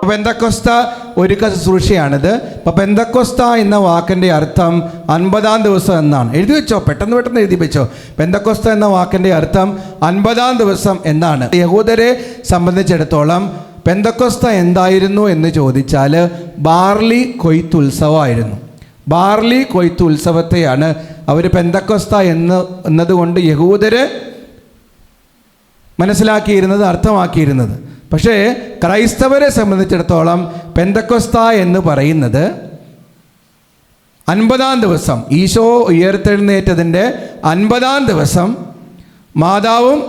പെന്തക്കോസ്ത ഒരുക്ക ശുശ്രൂഷയാണിത്. അപ്പോൾ പെന്തക്കോസ്ത എന്ന വാക്കിൻ്റെ അർത്ഥം 50-ാം ദിവസം എന്നാണ്. എഴുതി വെച്ചോ, പെട്ടെന്ന് എഴുതി വെച്ചോ. പെന്തക്കോസ്ത എന്ന വാക്കിൻ്റെ അർത്ഥം 50-ാം ദിവസം എന്നാണ്. യഹൂദരെ സംബന്ധിച്ചിടത്തോളം പെന്തക്കോസ്ത എന്തായിരുന്നു എന്ന് ചോദിച്ചാൽ ബാർലി കൊയ്ത്തുത്സവമായിരുന്നു. ബാർലി കൊയ്ത്തുത്സവത്തെയാണ് അവർ പെന്തക്കോസ്ത എന്നതുകൊണ്ട് യഹൂദര് മനസ്സിലാക്കിയിരുന്നത്, അർത്ഥമാക്കിയിരുന്നത്. പക്ഷേ ക്രൈസ്തവരെ സംബന്ധിച്ചിടത്തോളം പെന്തക്കോസ്ത എന്ന് പറയുന്നത് 50-ാം ദിവസം, ഈശോ ഉയർത്തെഴുന്നേറ്റതിൻ്റെ 50-ാം ദിവസം മാതാവും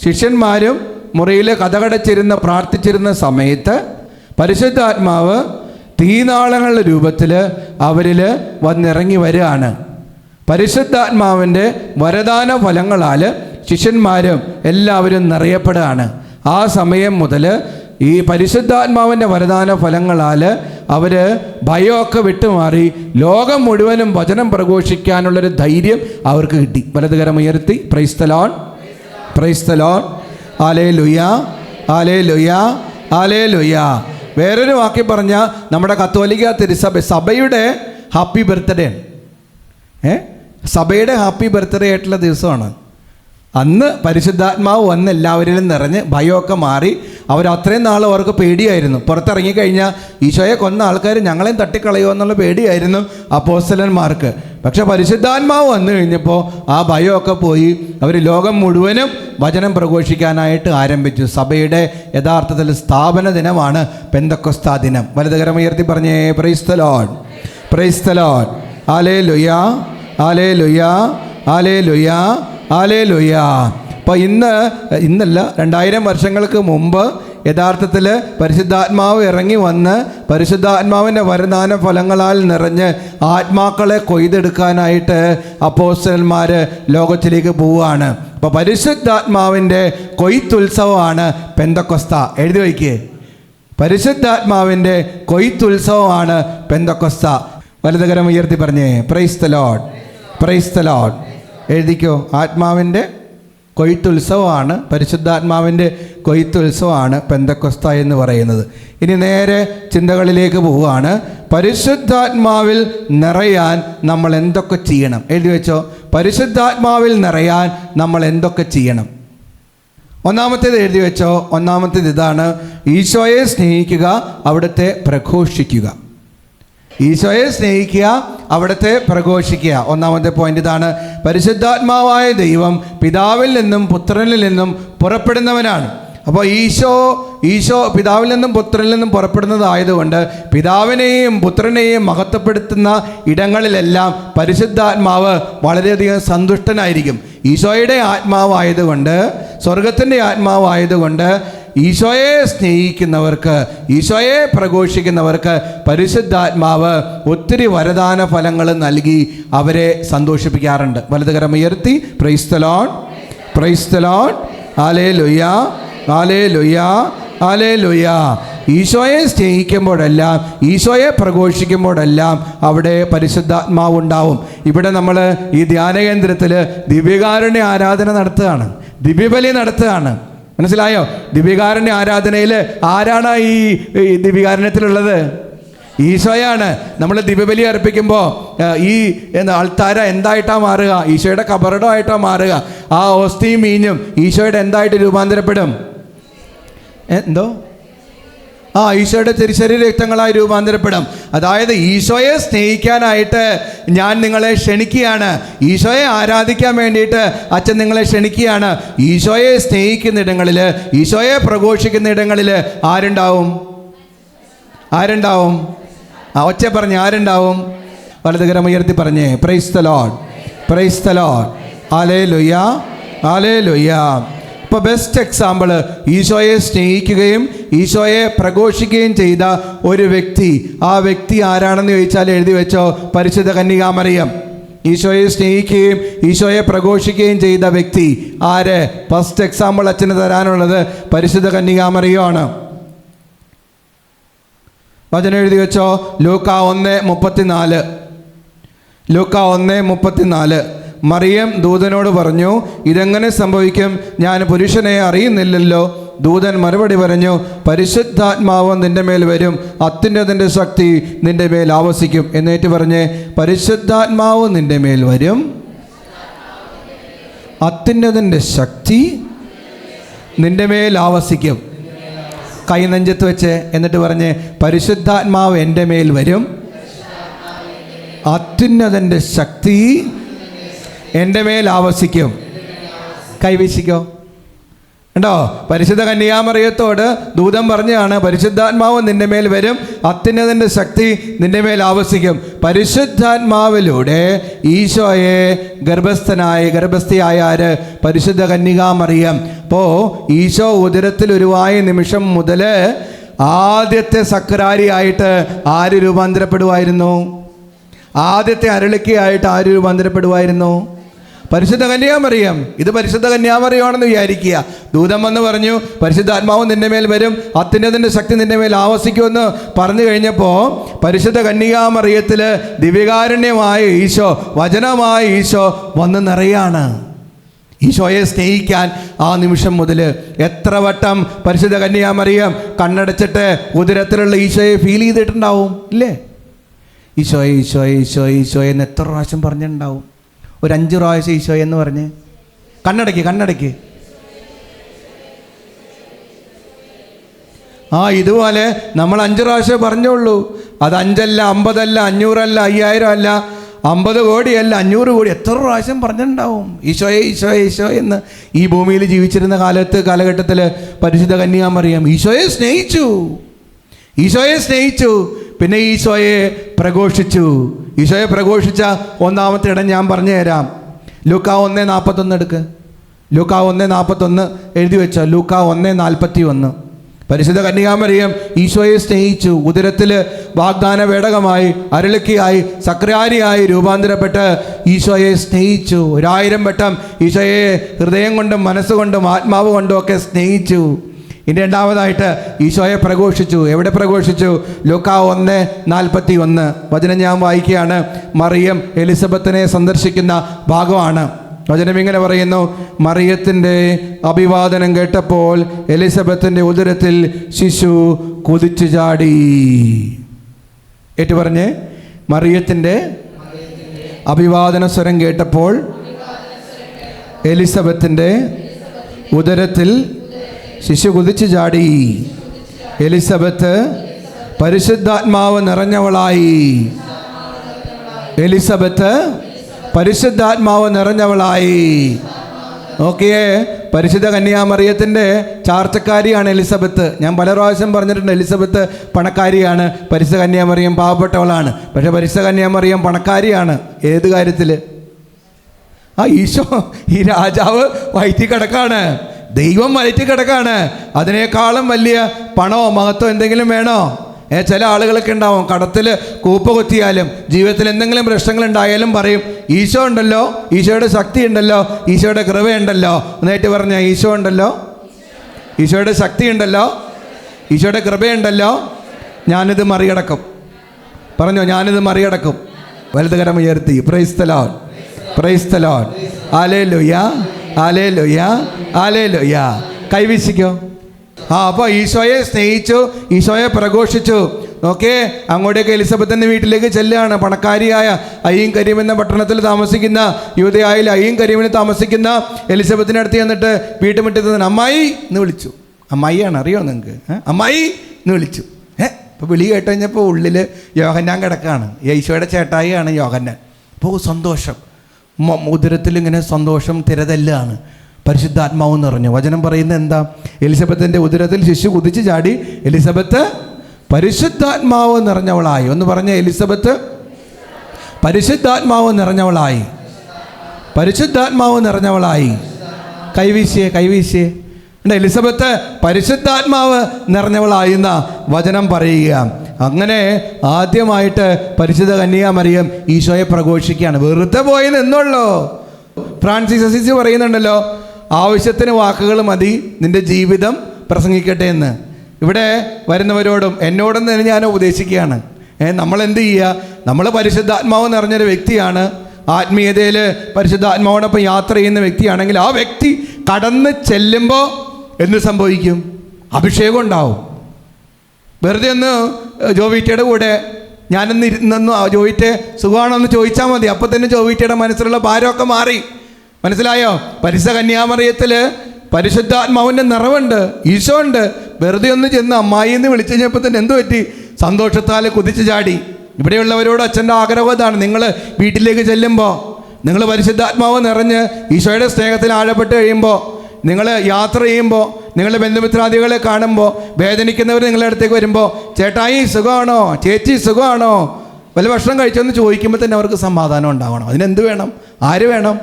ശിഷ്യന്മാരും മുറിയിൽ കതകടച്ചിരുന്ന പ്രാർത്ഥിച്ചിരുന്ന സമയത്ത് പരിശുദ്ധാത്മാവ് തീനാളങ്ങളുടെ രൂപത്തിൽ അവരിൽ വന്നിറങ്ങി വരികയാണ്. പരിശുദ്ധാത്മാവിൻ്റെ വരദാന ഫലങ്ങളാൽ ശിഷ്യന്മാരും എല്ലാവരും നിറയപ്പെടുകയാണ്. ആ സമയം മുതൽ ഈ പരിശുദ്ധാത്മാവിൻ്റെ വരദാന ഫലങ്ങളാൽ അവർ ഭയമൊക്കെ വിട്ടുമാറി ലോകം മുഴുവനും വചനം പ്രഘോഷിക്കാനുള്ളൊരു ധൈര്യം അവർക്ക് കിട്ടി. വലതുകരം ഉയർത്തി praise the lord, praise the lord, hallelujah, hallelujah, hallelujah. വേറൊരു വാക്കി പറഞ്ഞാൽ നമ്മുടെ കത്തോലിക്ക സഭയുടെ ഹാപ്പി ബർത്ത്ഡേ, സഭയുടെ ഹാപ്പി ബർത്ത്ഡേ ആയിട്ടുള്ള ദിവസമാണ്. അന്ന് പരിശുദ്ധാത്മാവ് വന്ന് എല്ലാവരിലും നിറഞ്ഞ് ഭയമൊക്കെ മാറി. അത്രയും നാൾ അവർക്ക് പേടിയായിരുന്നു. പുറത്തിറങ്ങിക്കഴിഞ്ഞാൽ ഈശോയെ കൊന്ന ആൾക്കാർ ഞങ്ങളെയും തട്ടിക്കളയുമോ എന്നുള്ള പേടിയായിരുന്നു അപ്പോസ്തലന്മാർക്ക്. പക്ഷെ പരിശുദ്ധാത്മാവ് വന്നു കഴിഞ്ഞപ്പോൾ ആ ഭയമൊക്കെ പോയി. അവർ ലോകം മുഴുവനും വചനം പ്രഘോഷിക്കാനായിട്ട് ആരംഭിച്ചു. സഭയുടെ യഥാർത്ഥത്തിൽ സ്ഥാപന ദിനമാണ് പെന്തക്കോസ്ത ദിനം. വലതുകരം ഉയർത്തി പറഞ്ഞേ praise the lord, praise the lord, hallelujah, hallelujah, hallelujah, hallelujah. അപ്പോൾ ഇന്നല്ല 2000 വർഷങ്ങൾക്ക് മുമ്പ് യഥാർത്ഥത്തിൽ പരിശുദ്ധാത്മാവ് ഇറങ്ങി വന്ന് പരിശുദ്ധാത്മാവിൻ്റെ വരദാന ഫലങ്ങളാൽ നിറഞ്ഞ് ആത്മാക്കളെ കൊയ്തെടുക്കാനായിട്ട് അപ്പോസ്തലന്മാർ ലോകത്തിലേക്ക് പോവുകയാണ്. അപ്പോൾ പരിശുദ്ധാത്മാവിൻ്റെ കൊയ്ത്തുത്സവമാണ് പെന്തക്കോസ്ത. എഴുതി വയ്ക്കുക, പരിശുദ്ധാത്മാവിൻ്റെ കൊയ്ത്തുത്സവമാണ് പെന്തക്കോസ്ത. വലതുകരം ഉയർത്തി പറഞ്ഞേ praise the lord, praise the lord. എഴുതിക്കോ, ആത്മാവിൻ്റെ കൊയ്ത്തുത്സവമാണ്, പരിശുദ്ധാത്മാവിൻ്റെ കൊയ്ത്തുത്സവമാണ് പെന്തക്കോസ്ത എന്ന് പറയുന്നത്. ഇനി നേരെ ചിന്തകളിലേക്ക് പോവുകയാണ്. പരിശുദ്ധാത്മാവിൽ നിറയാൻ നമ്മൾ എന്തൊക്കെ ചെയ്യണം? എഴുതി വെച്ചോ, പരിശുദ്ധാത്മാവിൽ നിറയാൻ നമ്മൾ എന്തൊക്കെ ചെയ്യണം? ഒന്നാമത്തേത് എഴുതി വെച്ചോ. ഒന്നാമത്തേത് ഇതാണ്: ഈശോയെ സ്നേഹിക്കുക, അവിടുത്തെ പ്രഘോഷിക്കുക. ഈശോയെ സ്നേഹിക്കുക, അവിടുത്തെ പ്രഘോഷിക്കുക. ഒന്നാമത്തെ പോയിന്റ് ഇതാണ്. പരിശുദ്ധാത്മാവായ ദൈവം പിതാവിൽ നിന്നും പുത്രനിൽ നിന്നും പുറപ്പെടുന്നവനാണ്. അപ്പോൾ ഈശോ പിതാവിൽ നിന്നും പുത്രനിൽ നിന്നും പുറപ്പെടുന്നതായതുകൊണ്ട് പിതാവിനെയും പുത്രനെയും മഹത്വപ്പെടുത്തുന്ന ഇടങ്ങളിലെല്ലാം പരിശുദ്ധാത്മാവ് വളരെയധികം സന്തുഷ്ടനായിരിക്കും. ഈശോയുടെ ആത്മാവായതുകൊണ്ട്, സ്വർഗത്തിൻ്റെ ആത്മാവായതുകൊണ്ട് ഈശോയെ സ്നേഹിക്കുന്നവർക്ക്, ഈശോയെ പ്രഘോഷിക്കുന്നവർക്ക് പരിശുദ്ധാത്മാവ് ഒത്തിരി വരദാന ഫലങ്ങൾ നൽകി അവരെ സന്തോഷിപ്പിക്കാറുണ്ട്. വലതുകരം ഉയർത്തി praise the lord, praise the lord, hallelujah, hallelujah, hallelujah. ഈശോയെ സ്നേഹിക്കുമ്പോഴെല്ലാം, ഈശോയെ പ്രഘോഷിക്കുമ്പോഴെല്ലാം അവിടെ പരിശുദ്ധാത്മാവ് ഉണ്ടാവും. ഇവിടെ നമ്മൾ ഈ ധ്യാനകേന്ദ്രത്തിൽ ദിവ്യകാരുണ്യ ആരാധന നടത്തുകയാണ്, ദിവ്യബലി നടത്തുകയാണ്. മനസ്സിലായോ? ദിവ്യകാരുണ്യ ആരാധനയിൽ ആരാണ് ഈ ദിവ്യകാരുണ്യത്തിലുള്ളത്? ഈശോയാണ്. നമ്മൾ ദിവ്യബലി അർപ്പിക്കുമ്പോൾ ഈ ആൾത്താര എന്തായിട്ടാണ് മാറുക? ഈശോയുടെ കബറിടമായിട്ടാണ് മാറുക. ആ ഓസ്തിയും മീഞ്ഞും ഈശോയുടെ എന്തായിട്ട് രൂപാന്തരപ്പെടും? എന്തോ ഈശോയുടെ തിരുശരീര രക്തങ്ങളായി രൂപാന്തരപ്പെടും. അതായത് ഈശോയെ സ്നേഹിക്കാനായിട്ട് ഞാൻ നിങ്ങളെ ക്ഷണിക്കുകയാണ്. ഈശോയെ ആരാധിക്കാൻ വേണ്ടിയിട്ട് അച്ഛൻ നിങ്ങളെ ക്ഷണിക്കുകയാണ്. ഈശോയെ സ്നേഹിക്കുന്നിടങ്ങളിൽ, ഈശോയെ പ്രഘോഷിക്കുന്ന ഇടങ്ങളിൽ ആരുണ്ടാവും? ആരുണ്ടാവും? ഒച്ച പറഞ്ഞ് ആരുണ്ടാവും? വലതുകരം ഉയർത്തി പറഞ്ഞേ praise the lord, praise the lord, hallelujah, hallelujah. ഇപ്പോൾ ബെസ്റ്റ് എക്സാമ്പിൾ, ഈശോയെ സ്നേഹിക്കുകയും ഈശോയെ പ്രഘോഷിക്കുകയും ചെയ്ത ഒരു വ്യക്തി. ആ വ്യക്തി ആരാണെന്ന് ചോദിച്ചാൽ എഴുതി വെച്ചോ, പരിശുദ്ധ കന്യകാമറിയം. ഈശോയെ സ്നേഹിക്കുകയും ഈശോയെ പ്രഘോഷിക്കുകയും ചെയ്ത വ്യക്തി ആര്? ഫസ്റ്റ് എക്സാമ്പിൾ അച്ഛന് തരാനുള്ളത് പരിശുദ്ധ കന്യകാമറിയമാണ്. വചനം എഴുതി വെച്ചോ, ലൂക്കാ 1:34. ലൂക്കാ 1:34. മറിയം ദൂതനോട് പറഞ്ഞു, ഇതെങ്ങനെ സംഭവിക്കും? ഞാൻ പുരുഷനെ അറിയുന്നില്ലല്ലോ. ദൂതൻ മറുപടി പറഞ്ഞു, പരിശുദ്ധാത്മാവ് നിന്റെ മേൽ വരും, അത്യുന്നതൻ്റെ ശക്തി നിന്റെ മേൽ ആവസിക്കും. എന്നേറ്റ് പറഞ്ഞ്, പരിശുദ്ധാത്മാവ് നിന്റെ മേൽ വരും, അത്യുന്നതൻ്റെ ശക്തി നിന്റെ മേൽ ആവസിക്കും. കൈ നെഞ്ചത്ത് വെച്ച് എന്നിട്ട് പറഞ്ഞ്, പരിശുദ്ധാത്മാവ് എൻ്റെ മേൽ വരും, അത്യുന്നതൻ്റെ ശക്തി എൻ്റെ മേൽ ആവസിക്കും. കൈവീശിക്കോ. ഉണ്ടോ? പരിശുദ്ധ കന്യാമറിയത്തോട് ദൂതൻ പറഞ്ഞാണ്, പരിശുദ്ധാത്മാവ് നിന്റെ മേൽ വരും, അത്യുന്നതൻ്റെ ശക്തി നിന്റെ മേൽ ആവസിക്കും. പരിശുദ്ധാത്മാവിലൂടെ ഈശോയെ ഗർഭസ്ഥയായ ആര്? പരിശുദ്ധ കന്യകാമറിയം. അപ്പോൾ ഈശോ ഉദരത്തിൽ ഉരുവായ നിമിഷം മുതൽ ആദ്യത്തെ സക്രാരിയായിട്ട് ആര് രൂപാന്തരപ്പെടുമായിരുന്നു? ആദ്യത്തെ അരളിക്കയായിട്ട് ആര് രൂപാന്തരപ്പെടുമായിരുന്നു? പരിശുദ്ധ കന്യാമറിയം. ഇത് പരിശുദ്ധ കന്യാമറിയമാണെന്ന് വിചാരിക്കുക. ദൂതൻ വന്ന് പറഞ്ഞു, പരിശുദ്ധാത്മാവ് നിന്റെ മേൽ വരും, അത്യുന്നതൻ്റെ ശക്തി നിന്റെ മേൽ ആവസിക്കുമെന്ന് പറഞ്ഞു കഴിഞ്ഞപ്പോൾ പരിശുദ്ധ കന്യാമറിയത്തിൽ ദിവ്യകാരുണ്യമായ ഈശോ, വചനമായ ഈശോ വന്ന് നിറയാണ്. ഈശോയെ സ്നേഹിക്കാൻ ആ നിമിഷം മുതൽ എത്ര വട്ടം പരിശുദ്ധ കന്യാമറിയം കണ്ണടച്ചിട്ട് ഉദരത്തിലുള്ള ഈശോയെ ഫീൽ ചെയ്തിട്ടുണ്ടാവും, ഇല്ലേ? ഈശോയെ ഈശോയെ ഈശോയെ ഈശോയെ എന്ന് എത്ര പ്രാവശ്യം പറഞ്ഞിട്ടുണ്ടാവും? ഒരു 5 പ്രാവശ്യം ഈശോയെ എന്ന് പറഞ്ഞ് കണ്ണടയ്ക്ക്. ഇതുപോലെ നമ്മൾ 5 പ്രാവശ്യം പറഞ്ഞോളൂ. അത് 5 അല്ല, 50 അല്ല, 500 അല്ല, 5000 അല്ല, 50 കോടിയല്ല, 500 കോടി, എത്ര പ്രാവശ്യം പറഞ്ഞിട്ടുണ്ടാവും ഈശോയെ ഈശോയെ ഈശോയെ എന്ന്. ഈ ഭൂമിയിൽ ജീവിച്ചിരുന്ന കാലഘട്ടത്തിൽ പരിശുദ്ധ കന്യാമറിയം ഈശോയെ സ്നേഹിച്ചു. പിന്നെ ഈശോയെ പ്രഘോഷിച്ചു. ഈശോയെ പ്രഘോഷിച്ച ഒന്നാമത്തെ ഇടം ഞാൻ പറഞ്ഞു തരാം. ലൂക്കാ 1:41 എടുക്ക്. ലൂക്കാ 1:41 എഴുതി വെച്ച. ലൂക്കാ 1:41. പരിശുദ്ധ കന്യാമറിയം ഈശോയെ സ്നേഹിച്ചു. ഉദരത്തിൽ വാഗ്ദാന പേടകമായി, അരളിക്കയായി, സക്രാരിയായി രൂപാന്തരപ്പെട്ട് ഈശോയെ സ്നേഹിച്ചു. 1000 വട്ടം ഈശോയെ ഹൃദയം കൊണ്ടും മനസ്സുകൊണ്ടും ആത്മാവ് കൊണ്ടും ഒക്കെ സ്നേഹിച്ചു. ഇനി രണ്ടാമതായിട്ട് ഈശോയെ പ്രഘോഷിച്ചു. എവിടെ പ്രഘോഷിച്ചു? ലൂക്കാ 1:41 വചനം ഞാൻ വായിക്കുകയാണ്. മറിയം എലിസബത്തിനെ സന്ദർശിക്കുന്ന ഭാഗമാണ്. വചനം ഇങ്ങനെ പറയുന്നു, മറിയത്തിൻ്റെ അഭിവാദനം കേട്ടപ്പോൾ എലിസബത്തിൻ്റെ ഉദരത്തിൽ ശിശു കുതിച്ചു ചാടി. ഏറ്റു പറഞ്ഞ്, മറിയത്തിൻ്റെ അഭിവാദന സ്വരം കേട്ടപ്പോൾ എലിസബത്തിൻ്റെ ഉദരത്തിൽ ശിശു കുതിച്ചു ചാടി. എലിസബത്ത് പരിശുദ്ധാത്മാവ് നിറഞ്ഞവളായി. എലിസബത്ത് പരിശുദ്ധാത്മാവ് നിറഞ്ഞവളായി. നോക്കിയേ, പരിശുദ്ധ കന്യാമറിയത്തിൻ്റെ ചാർച്ചക്കാരിയാണ് എലിസബത്ത്. ഞാൻ പല പ്രാവശ്യം പറഞ്ഞിട്ടുണ്ട്, എലിസബത്ത് പണക്കാരിയാണ്, പരിശുദ്ധ കന്യാമറിയം പാവപ്പെട്ടവളാണ്. പക്ഷേ പരിശുദ്ധ കന്യാമറിയം പണക്കാരിയാണ്. ഏത് കാര്യത്തിൽ? ഈശോ, ഈ രാജാവ് വയറ്റിൽ കിടക്കാണ്, ദൈവം വയറ്റിൽ കിടക്കാണ്. അതിനേക്കാളും വലിയ പണമോ മഹത്വം എന്തെങ്കിലും വേണോ? ചില ആളുകളൊക്കെ ഉണ്ടാവും, കടത്തിൽ കൂപ്പ കൊത്തിയാലും ജീവിതത്തിൽ എന്തെങ്കിലും പ്രശ്നങ്ങളുണ്ടായാലും പറയും, ഈശോ ഉണ്ടല്ലോ, ഈശോയുടെ ശക്തി ഉണ്ടല്ലോ, ഈശോയുടെ കൃപയുണ്ടല്ലോ. എന്നിട്ട് പറഞ്ഞ, ഈശോ ഉണ്ടല്ലോ, ഈശോയുടെ ശക്തി ഉണ്ടല്ലോ, ഈശോയുടെ കൃപയുണ്ടല്ലോ, ഞാനിത് മറികടക്കും. പറഞ്ഞോ, ഞാനിത് മറികടക്കും. വലതുകരം ഉയർത്തി. Praise the lord, praise the lord. Hallelujah, hallelujah, hallelujah. കൈവീശിക്കോ. അപ്പോൾ ഈശോയെ സ്നേഹിച്ചു, ഈശോയെ പ്രഘോഷിച്ചു. ഓക്കെ, അങ്ങോട്ടേക്ക് എലിസബത്തിൻ്റെ വീട്ടിലേക്ക് ചെല്ലുകയാണ്. പണക്കാരിയായ അയ്യും കരീം എന്ന പട്ടണത്തിൽ താമസിക്കുന്ന, യൂദയായിൽ അയ്യും കരീമിന് താമസിക്കുന്ന എലിസബത്തിൻ്റെ അടുത്ത് ചെന്നിട്ട് വീട്ടുമുറ്റത്ത് അമ്മായി എന്ന് വിളിച്ചു. അമ്മായിയാണ്, അറിയോ നിങ്ങൾക്ക്? അമ്മായി എന്ന് വിളിച്ചു. ഇപ്പോൾ വിളി കേട്ട് കഴിഞ്ഞപ്പോൾ ഉള്ളിൽ യോഹന്നാൻ കിടക്കുകയാണ്. ഈശോയുടെ ചേട്ടായിയാണ് യോഹന്നാൻ. അപ്പോൾ സന്തോഷം, ഉദരത്തിൽ ഇങ്ങനെ സന്തോഷം തിരതല്ലാണ്. പരിശുദ്ധാത്മാവ് നിറഞ്ഞു. വചനം പറയുന്നത് എന്താ? എലിസബത്തിൻ്റെ ഉദരത്തിൽ ശിശു കുതിച്ചു ചാടി. എലിസബത്ത് പരിശുദ്ധാത്മാവ് നിറഞ്ഞവളായി. ഒന്ന് പറഞ്ഞ, എലിസബത്ത് പരിശുദ്ധാത്മാവ് നിറഞ്ഞവളായി. പരിശുദ്ധാത്മാവ് നിറഞ്ഞവളായി. കൈവീശിയേ, കൈവീശിയേ. എലിസബത്ത് പരിശുദ്ധാത്മാവ് നിറഞ്ഞവളായിരുന്ന വചനം പറയുക. അങ്ങനെ ആദ്യമായിട്ട് പരിശുദ്ധ കന്യാമറിയം ഈശോയെ പ്രഘോഷിക്കുകയാണ്. വെറുതെ പോയി നിന്നുള്ളൂ. ഫ്രാൻസിസ് അസീസി പറയുന്നുണ്ടല്ലോ, ആവശ്യത്തിന് വാക്കുകൾ മതി, നിന്റെ ജീവിതം പ്രസംഗിക്കട്ടെ എന്ന്. ഇവിടെ വരുന്നവരോടും എന്നോടും തന്നെ ഞാൻ ഉപദേശിക്കുകയാണ്. നമ്മളെന്ത് ചെയ്യുക? നമ്മൾ പരിശുദ്ധാത്മാവ് നിറഞ്ഞൊരു വ്യക്തിയാണ്, ആത്മീയതയിൽ പരിശുദ്ധാത്മാവോടൊപ്പം യാത്ര ചെയ്യുന്ന വ്യക്തിയാണെങ്കിൽ ആ വ്യക്തി കടന്ന് ചെല്ലുമ്പോൾ എന്ത് സംഭവിക്കും? അഭിഷേകം ഉണ്ടാവും. വെറുതെ ഒന്ന് ജോവിറ്റയുടെ കൂടെ ഞാനൊന്ന് ഇരുന്നു ജോവിറ്റെ സുഖമാണോ എന്ന് ചോദിച്ചാൽ മതി. അപ്പം തന്നെ ജോവിറ്റയുടെ മനസ്സിലുള്ള ഭാരമൊക്കെ മാറി. മനസ്സിലായോ? പരിശുദ്ധ കന്യാമറിയത്തിൽ പരിശുദ്ധാത്മാവിൻ്റെ നിറവുണ്ട്, ഈശോ ഉണ്ട്. വെറുതെ ഒന്ന് ചെന്ന് അമ്മായി എന്ന് വിളിച്ചു കഴിഞ്ഞപ്പോൾ തന്നെ എന്ത് പറ്റി? സന്തോഷത്താൽ കുതിച്ചു ചാടി. ഇവിടെയുള്ളവരോട് അച്ഛൻ്റെ ആഗ്രഹം ഇതാണ്, നിങ്ങൾ വീട്ടിലേക്ക് ചെല്ലുമ്പോൾ നിങ്ങൾ പരിശുദ്ധാത്മാവ് നിറഞ്ഞ് ഈശോയുടെ സ്നേഹത്തിൽ ആഴപ്പെട്ട് കഴിയുമ്പോൾ, നിങ്ങൾ യാത്ര ചെയ്യുമ്പോൾ, നിങ്ങളുടെ ബന്ധുമിത്രാദികളെ കാണുമ്പോൾ, വേദനിക്കുന്നവർ നിങ്ങളുടെ അടുത്തേക്ക് വരുമ്പോൾ, ചേട്ടായി സുഖമാണോ, ചേച്ചി സുഖമാണോ, വല്ല ഭക്ഷണം കഴിച്ചോന്ന് ചോദിക്കുമ്പോൾ തന്നെ അവർക്ക് സമാധാനം ഉണ്ടാവണം. അതിനെന്ത് വേണം? ആര് വേണം?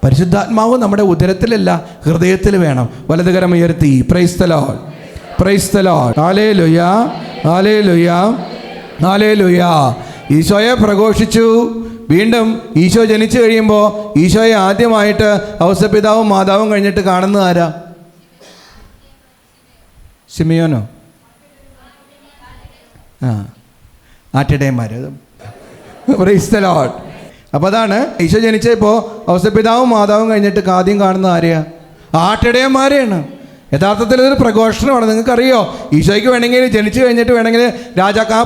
പരിശുദ്ധാത്മാവ് നമ്മുടെ ഉദരത്തിലല്ല, ഹൃദയത്തിൽ വേണം. വലതുകരം ഉയർത്തി praise the lord, praise the lord. Hallelujah, hallelujah, hallelujah. ഈശോയെ പ്രഘോഷിച്ചു. വീണ്ടും ഈശോ ജനിച്ചു കഴിയുമ്പോൾ ഈശോയെ ആദ്യമായിട്ട് ഔസപിതാവും മാതാവും കഴിഞ്ഞിട്ട് കാണുന്നത് ആരാ? ശിമിയോനോ? ആട്ടിടയന്മാർ. Praise the lord. അപ്പോൾ അതാണ് ഈശോ ജനിച്ചപ്പോൾ ഔസപിതാവും മാതാവും കഴിഞ്ഞിട്ട് ആദ്യം കാണുന്നത് ആരെയാ? ആട്ടിടയന്മാരെയാണ്. യഥാർത്ഥത്തിൽ ഇതൊരു പ്രഘോഷണമാണ്. നിങ്ങൾക്കറിയോ, ഈശോയ്ക്ക് വേണമെങ്കിൽ ജനിച്ചു കഴിഞ്ഞിട്ട് വേണമെങ്കിൽ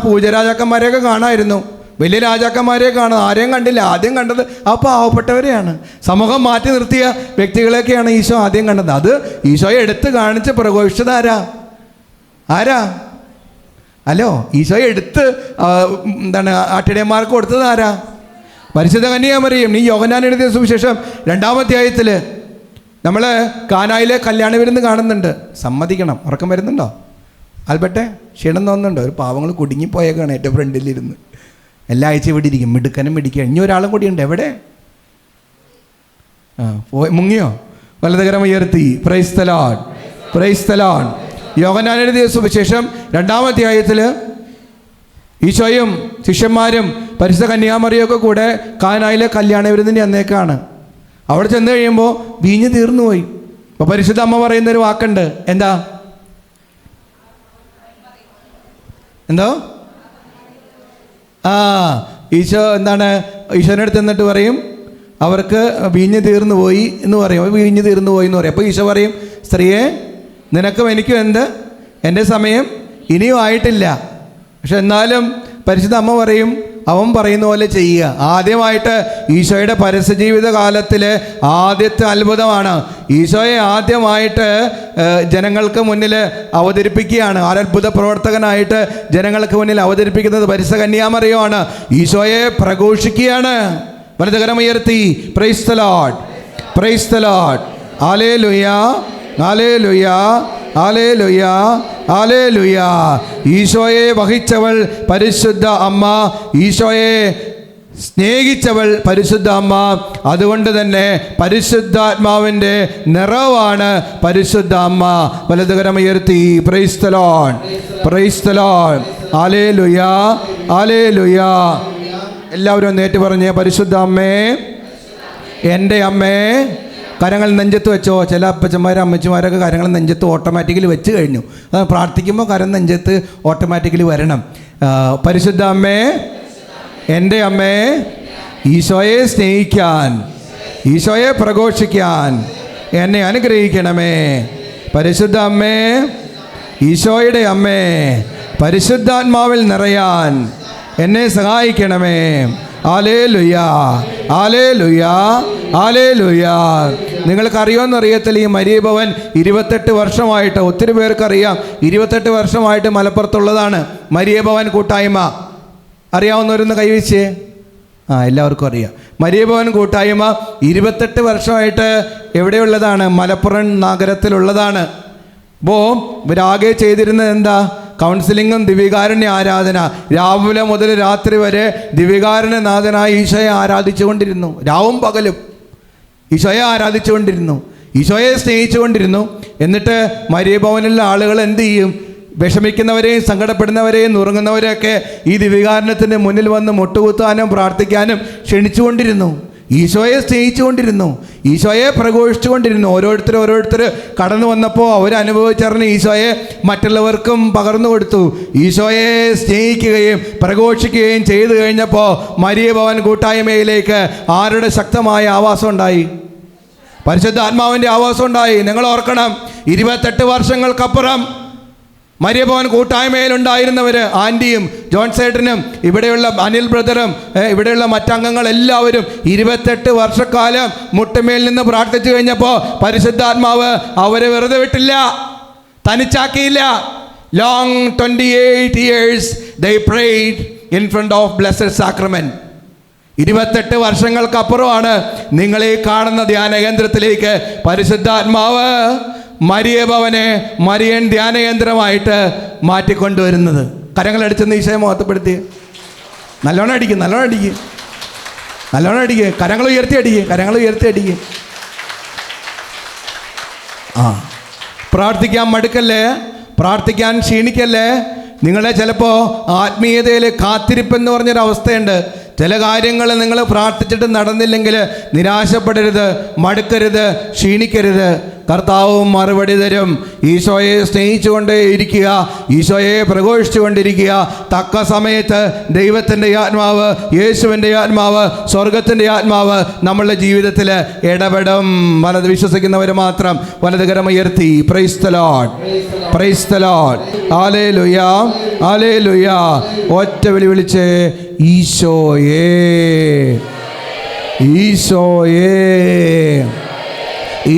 പൂജരാജാക്കന്മാരെയൊക്കെ കാണാമായിരുന്നു. വലിയ രാജാക്കന്മാരെ കാണും, ആരെയും കണ്ടില്ല. ആദ്യം കണ്ടത് ആ പാവപ്പെട്ടവരെയാണ്. സമൂഹം മാറ്റി നിർത്തിയ വ്യക്തികളെയൊക്കെയാണ് ഈശോ ആദ്യം കണ്ടത്. അത് ഈശോയെ എടുത്ത് കാണിച്ച് പ്രഘോഷിച്ചത് ആരാ? അല്ലോ, ഈശോയെ എടുത്ത് ആട്ടിടയന്മാർക്ക് കൊടുത്തത് ആരാ? പരിശുദ്ധ കന്യാമറിയം. ഈ യോഹന്നാൻ എഴുതിയ സുവിശേഷം 2-ാം അധ്യായത്തിൽ നമ്മൾ കാനായിലെ കല്യാണ വിരുന്ന് കാണുന്നുണ്ട്. സമ്മതിക്കണം, ഉറക്കം വരുന്നുണ്ടോ? ആൽബട്ടെ, ക്ഷീണം തോന്നുന്നുണ്ടോ? ഒരു പാവങ്ങൾ കുടുങ്ങിപ്പോയേക്കാണ് ഏറ്റവും ഫ്രണ്ടിലിരുന്ന്. എല്ലാ ആഴ്ച ഇവിടെ ഇരിക്കും, മിടുക്കനും മിടിക്കുക. ഇനി ഒരാളും കൂടിയുണ്ട്. എവിടെ? മുങ്ങിയോ? വലതുകരം ഉയർത്തി praise the lord, praise the lord. Yohannan എഴുതിയ സുവിശേഷം 2-ാം അധ്യായത്തിൽ ഈശോയും ശിഷ്യന്മാരും പരിശുദ്ധ കന്യാമറിയൊക്കെ കൂടെ കാനായിലെ കല്യാണ വിരുന്നിൻ്റെ അന്നേക്കാണ്. അവിടെ ചെന്ന് കഴിയുമ്പോൾ വീഞ്ഞ് തീർന്നു പോയി. അപ്പോൾ പരിശുദ്ധ അമ്മ പറയുന്നൊരു വാക്കുണ്ട്. എന്തോ ഈശോ ഈശോൻ്റെ അടുത്ത് എന്നിട്ട് പറയും, അവർക്ക് വീഞ്ഞ് തീർന്നു പോയി എന്ന് പറയും. വീഞ്ഞ് തീർന്നു പോയി എന്ന് പറയും. അപ്പോൾ ഈശോ പറയും, സ്ത്രീയെ, നിനക്കും എനിക്കും എന്ത്? എൻ്റെ സമയം ഇനിയും ആയിട്ടില്ല. പക്ഷെ എന്നാലും പരിശുദ്ധ അമ്മ പറയും, അവൻ പറയുന്ന പോലെ ചെയ്യുക. ആദ്യമായിട്ട് ഈശോയുടെ പരസ്യജീവിത കാലത്തിലെ ആദ്യത്തെ അത്ഭുതമാണ്. ഈശോയെ ആദ്യമായിട്ട് ജനങ്ങൾക്ക് മുന്നിൽ അവതരിപ്പിക്കുകയാണ്. അത്ഭുത പ്രവർത്തകനായിട്ട് ജനങ്ങൾക്ക് മുന്നിൽ അവതരിപ്പിക്കുന്നത് പരിശുദ്ധ കന്യാമറിയമാണ്. ഈശോയെ പ്രഘോഷിക്കുകയാണ്. വലതുകരം ഉയർത്തി praise the lord, praise the lord. Hallelujah, hallelujah, hallelujah, hallelujah. ഈശോയെ വഹിച്ചവൾ പരിശുദ്ധ അമ്മ, ഈശോയെ സ്നേഹിച്ചവൾ പരിശുദ്ധ അമ്മ. അതുകൊണ്ട് തന്നെ പരിശുദ്ധാത്മാവിൻ്റെ നിറവാണ് പരിശുദ്ധ അമ്മ. വലതുകരം ഉയർത്തി praise the lord, praise the lord. Hallelujah, hallelujah. എല്ലാവരും നേറ്റ് പറഞ്ഞേ, പരിശുദ്ധ അമ്മേ, എൻ്റെ അമ്മേ. കരങ്ങൾ നെഞ്ചത്ത് വെച്ചോ. ചില അപ്പച്ചന്മാരും അമ്മച്ചിമാരൊക്കെ കരങ്ങൾ നെഞ്ചത്ത് ഓട്ടോമാറ്റിക്കലി വെച്ച് കഴിഞ്ഞു. അത് പ്രാർത്ഥിക്കുമ്പോൾ കരം നെഞ്ചത്ത് ഓട്ടോമാറ്റിക്കലി വരണം. പരിശുദ്ധ അമ്മേ, എൻ്റെ അമ്മേ, ഈശോയെ സ്നേഹിക്കാൻ, ഈശോയെ പ്രഘോഷിക്കാൻ എന്നെ അനുഗ്രഹിക്കണമേ. പരിശുദ്ധ അമ്മേ, ഈശോയുടെ അമ്മേ, പരിശുദ്ധാത്മാവിൽ നിറയാൻ എന്നെ സഹായിക്കണമേ. Hallelujah, hallelujah, hallelujah. നിങ്ങൾക്കറിയുമെന്നറിയത്തില്ല, ഈ മരിയ ഭവൻ 28 വർഷമായിട്ട്, ഒത്തിരി പേർക്കറിയാം, 28 വർഷമായിട്ട് മലപ്പുറത്തുള്ളതാണ് മരിയ ഭവൻ കൂട്ടായ്മ. അറിയാവുന്നവരൊന്ന് കൈവച്ചേ. എല്ലാവർക്കും അറിയാം. മരിയ ഭവൻ കൂട്ടായ്മ 28 വർഷമായിട്ട് എവിടെയുള്ളതാണ്? മലപ്പുറം നഗരത്തിലുള്ളതാണ്. അപ്പോൾ ഇവരാകെ ചെയ്തിരുന്നത് എന്താ? കൗൺസിലിങ്ങും ദിവ്യകാരുണ്യ ആരാധന. രാവിലെ മുതൽ രാത്രി വരെ ദിവ്യകാരുണ്യനാഥനായ ഈശോയെ ആരാധിച്ചുകൊണ്ടിരുന്നു. രാവും പകലും ഈശോയെ ആരാധിച്ചുകൊണ്ടിരുന്നു, ഈശോയെ സ്നേഹിച്ചുകൊണ്ടിരുന്നു. എന്നിട്ട് മരിയ ഭവനിലെ ആളുകൾ എന്ത് ചെയ്യും? വിഷമിക്കുന്നവരെയും സങ്കടപ്പെടുന്നവരെയും നുറുങ്ങുന്നവരെയൊക്കെ ഈ ദിവ്യകാരുണ്യത്തിൻ്റെ മുന്നിൽ വന്ന് മുട്ടുകുത്താനും പ്രാർത്ഥിക്കാനും ക്ഷണിച്ചുകൊണ്ടിരുന്നു. ഈശോയെ സ്നേഹിച്ചുകൊണ്ടിരുന്നു, ഈശോയെ പ്രഘോഷിച്ചുകൊണ്ടിരുന്നു. ഓരോരുത്തർ കടന്നു വന്നപ്പോൾ അവരനുഭവിച്ചറിഞ്ഞ് ഈശോയെ മറ്റുള്ളവർക്കും പകർന്നു കൊടുത്തു. ഈശോയെ സ്നേഹിക്കുകയും പ്രഘോഷിക്കുകയും ചെയ്തു കഴിഞ്ഞപ്പോൾ മരിയ ഭവൻ കൂട്ടായ്മയിലേക്ക് ആരുടെ ശക്തമായ ആവാസം ഉണ്ടായി? പരിശുദ്ധാത്മാവിൻ്റെ ആവാസം ഉണ്ടായി. നിങ്ങൾ ഓർക്കണം, 28 വർഷങ്ങൾക്കപ്പുറം മരിയഭവൻ കൂട്ടായ്മയിലുണ്ടായിരുന്നവർ, ആൻറ്റിയും ജോൺസേട്ടനും ഇവിടെയുള്ള അനിൽ ബ്രദറും ഇവിടെയുള്ള മറ്റംഗങ്ങൾ എല്ലാവരും 28 വർഷക്കാലം മുട്ടുമേൽ നിന്ന് പ്രാർത്ഥിച്ചു കഴിഞ്ഞപ്പോൾ പരിശുദ്ധാത്മാവ് അവരെ വെറുതെ വിട്ടില്ല, തനിച്ചാക്കിയില്ല. Long 28 years they prayed in front of Blessed Sacrament. 28 വർഷങ്ങൾക്കപ്പുറമാണ് നിങ്ങളീ കാണുന്ന ധ്യാന കേന്ദ്രത്തിലേക്ക് പരിശുദ്ധാത്മാവ് മരിയഭവനെ മരിയൻ ധ്യാനകേന്ദ്രമായിട്ട് മാറ്റിക്കൊണ്ടുവരുന്നത്. കരങ്ങളടിച്ചെന്ന് ഈശോയെ മഹത്വപ്പെടുത്തി. നല്ലോണം അടിക്കും, നല്ലോണം അടിക്കും, നല്ലോണം അടിക്കുക. കരങ്ങൾ ഉയർത്തി അടിക്കുക, കരങ്ങൾ ഉയർത്തി അടിക്കുക. പ്രാർത്ഥിക്കാൻ മടുക്കല്ലേ, പ്രാർത്ഥിക്കാൻ ക്ഷീണിക്കല്ലേ. നിങ്ങളെ ചിലപ്പോൾ ആത്മീയതയിൽ കാത്തിരിപ്പെന്ന് പറഞ്ഞൊരവസ്ഥയുണ്ട്. ചില കാര്യങ്ങൾ നിങ്ങൾ പ്രാർത്ഥിച്ചിട്ട് നടന്നില്ലെങ്കിൽ നിരാശപ്പെടരുത്, മടുക്കരുത്, ക്ഷീണിക്കരുത്. കർത്താവും മറുപടി തരും. ഈശോയെ സ്നേഹിച്ചുകൊണ്ടേ ഇരിക്കുക, ഈശോയെ പ്രഘോഷിച്ചുകൊണ്ടിരിക്കുക. തക്ക സമയത്ത് ദൈവത്തിൻ്റെ ആത്മാവ്, യേശുവിൻ്റെ ആത്മാവ്, സ്വർഗത്തിൻ്റെ ആത്മാവ് നമ്മളുടെ ജീവിതത്തിൽ ഇടപെടും. വലത് വിശ്വസിക്കുന്നവർ മാത്രം വലതുകരമുയർത്തി praise the lord, praise the lord, hallelujah, hallelujah. ഒറ്റ വിളി വിളിച്ച് ഈശോയേ, ഈശോയേ,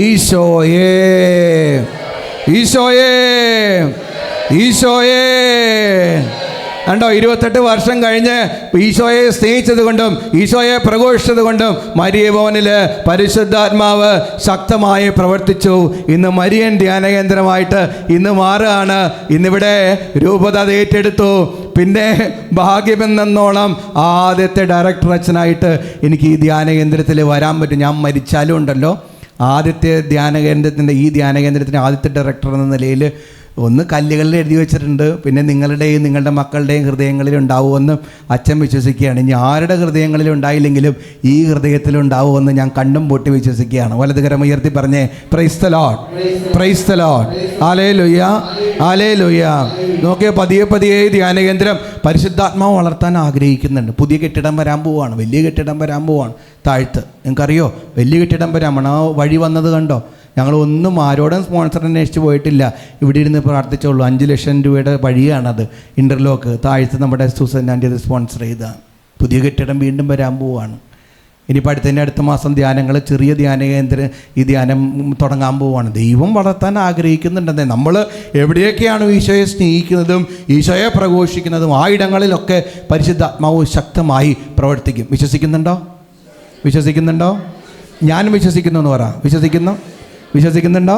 ഈശോയേ, ഈശോയേ, ഈശോയേ. കണ്ടോ, 28 വർഷം കഴിഞ്ഞ് ഈശോയെ സ്നേഹിച്ചത് കൊണ്ടും ഈശോയെ പ്രഘോഷിച്ചത് കൊണ്ടും മരിയഭവനിൽ പരിശുദ്ധാത്മാവ് ശക്തമായി പ്രവർത്തിച്ചു. ഇന്ന് മരിയൻ ധ്യാനകേന്ദ്രമായിട്ട് ഇന്ന് മാറുകയാണ്. ഇന്നിവിടെ രൂപത ഏറ്റെടുത്തു. പിന്നെ ഭാഗ്യമെന്നോണം ആദ്യത്തെ ഡയറക്ടർ അച്ഛനായിട്ട് എനിക്ക് ഈ ധ്യാനകേന്ദ്രത്തിൽ വരാൻ പറ്റും. ഞാൻ മരിച്ചാലും ഉണ്ടല്ലോ, ആദ്യത്തെ ധ്യാനകേന്ദ്രത്തിൻ്റെ ഈ ധ്യാനകേന്ദ്രത്തിൻ്റെ ആദ്യത്തെ ഡയറക്ടർ എന്ന നിലയിൽ ഒന്ന് കല്ലുകളിൽ എഴുതി വെച്ചിട്ടുണ്ട്. പിന്നെ നിങ്ങളുടെയും നിങ്ങളുടെ മക്കളുടെയും ഹൃദയങ്ങളിൽ ഉണ്ടാവുമെന്ന് അച്ഛൻ വിശ്വസിക്കുകയാണ്. ഇനി ആരുടെ ഹൃദയങ്ങളിൽ ഉണ്ടായില്ലെങ്കിലും ഈ ഹൃദയത്തിലുണ്ടാവുമെന്ന് ഞാൻ കണ്ണും പൂട്ടി വിശ്വസിക്കുകയാണ്. വലതുകരം ഉയർത്തി പറഞ്ഞേ praise the lord, praise the lord, hallelujah, hallelujah. നോക്കിയാൽ പതിയെ പതിയെ ധ്യാനകേന്ദ്രം പരിശുദ്ധാത്മാവ് വളർത്താൻ ആഗ്രഹിക്കുന്നുണ്ട്. പുതിയ കെട്ടിടം വരാൻ പോവുകയാണ്, വലിയ കെട്ടിടം വരാൻ പോവുകയാണ്. താഴ്ത്ത് നിങ്ങൾക്കറിയോ, വലിയ കെട്ടിടം വരാമാണ്. ആ വഴി വന്നത് കണ്ടോ? ഞങ്ങളൊന്നും ആരോടും സ്പോൺസർ അന്വേഷിച്ച് പോയിട്ടില്ല. ഇവിടെ ഇരുന്ന് പ്രാർത്ഥിച്ചോളൂ. 5 ലക്ഷം രൂപയുടെ വഴിയാണത്. ഇൻ്റർലോക്ക് താഴ്ത്ത് നമ്മുടെ സൂസൻ ആൻറ്റി അത് സ്പോൺസർ ചെയ്താണ്. പുതിയ കെട്ടിടം വീണ്ടും വരാൻ പോവുകയാണ്. ഇനിയിപ്പോൾ അടുത്ത മാസം ധ്യാനങ്ങൾ, ചെറിയ ധ്യാനകേന്ദ്രം ഈ ധ്യാനം തുടങ്ങാൻ പോവുകയാണ്. ദൈവം വളർത്താൻ ആഗ്രഹിക്കുന്നുണ്ടെന്നേ. നമ്മൾ എവിടെയൊക്കെയാണ് ഈശോയെ സ്നേഹിക്കുന്നതും ഈശോയെ പ്രഘോഷിക്കുന്നതും ആ ഇടങ്ങളിലൊക്കെ പരിശുദ്ധാത്മാവ് ശക്തമായി പ്രവർത്തിക്കും. വിശ്വസിക്കുന്നുണ്ടോ? വിശ്വസിക്കുന്നുണ്ടോ? ഞാൻ വിശ്വസിക്കുന്നു എന്ന് പറ. വിശ്വസിക്കുന്നു? വിശ്വസിക്കുന്നുണ്ടോ?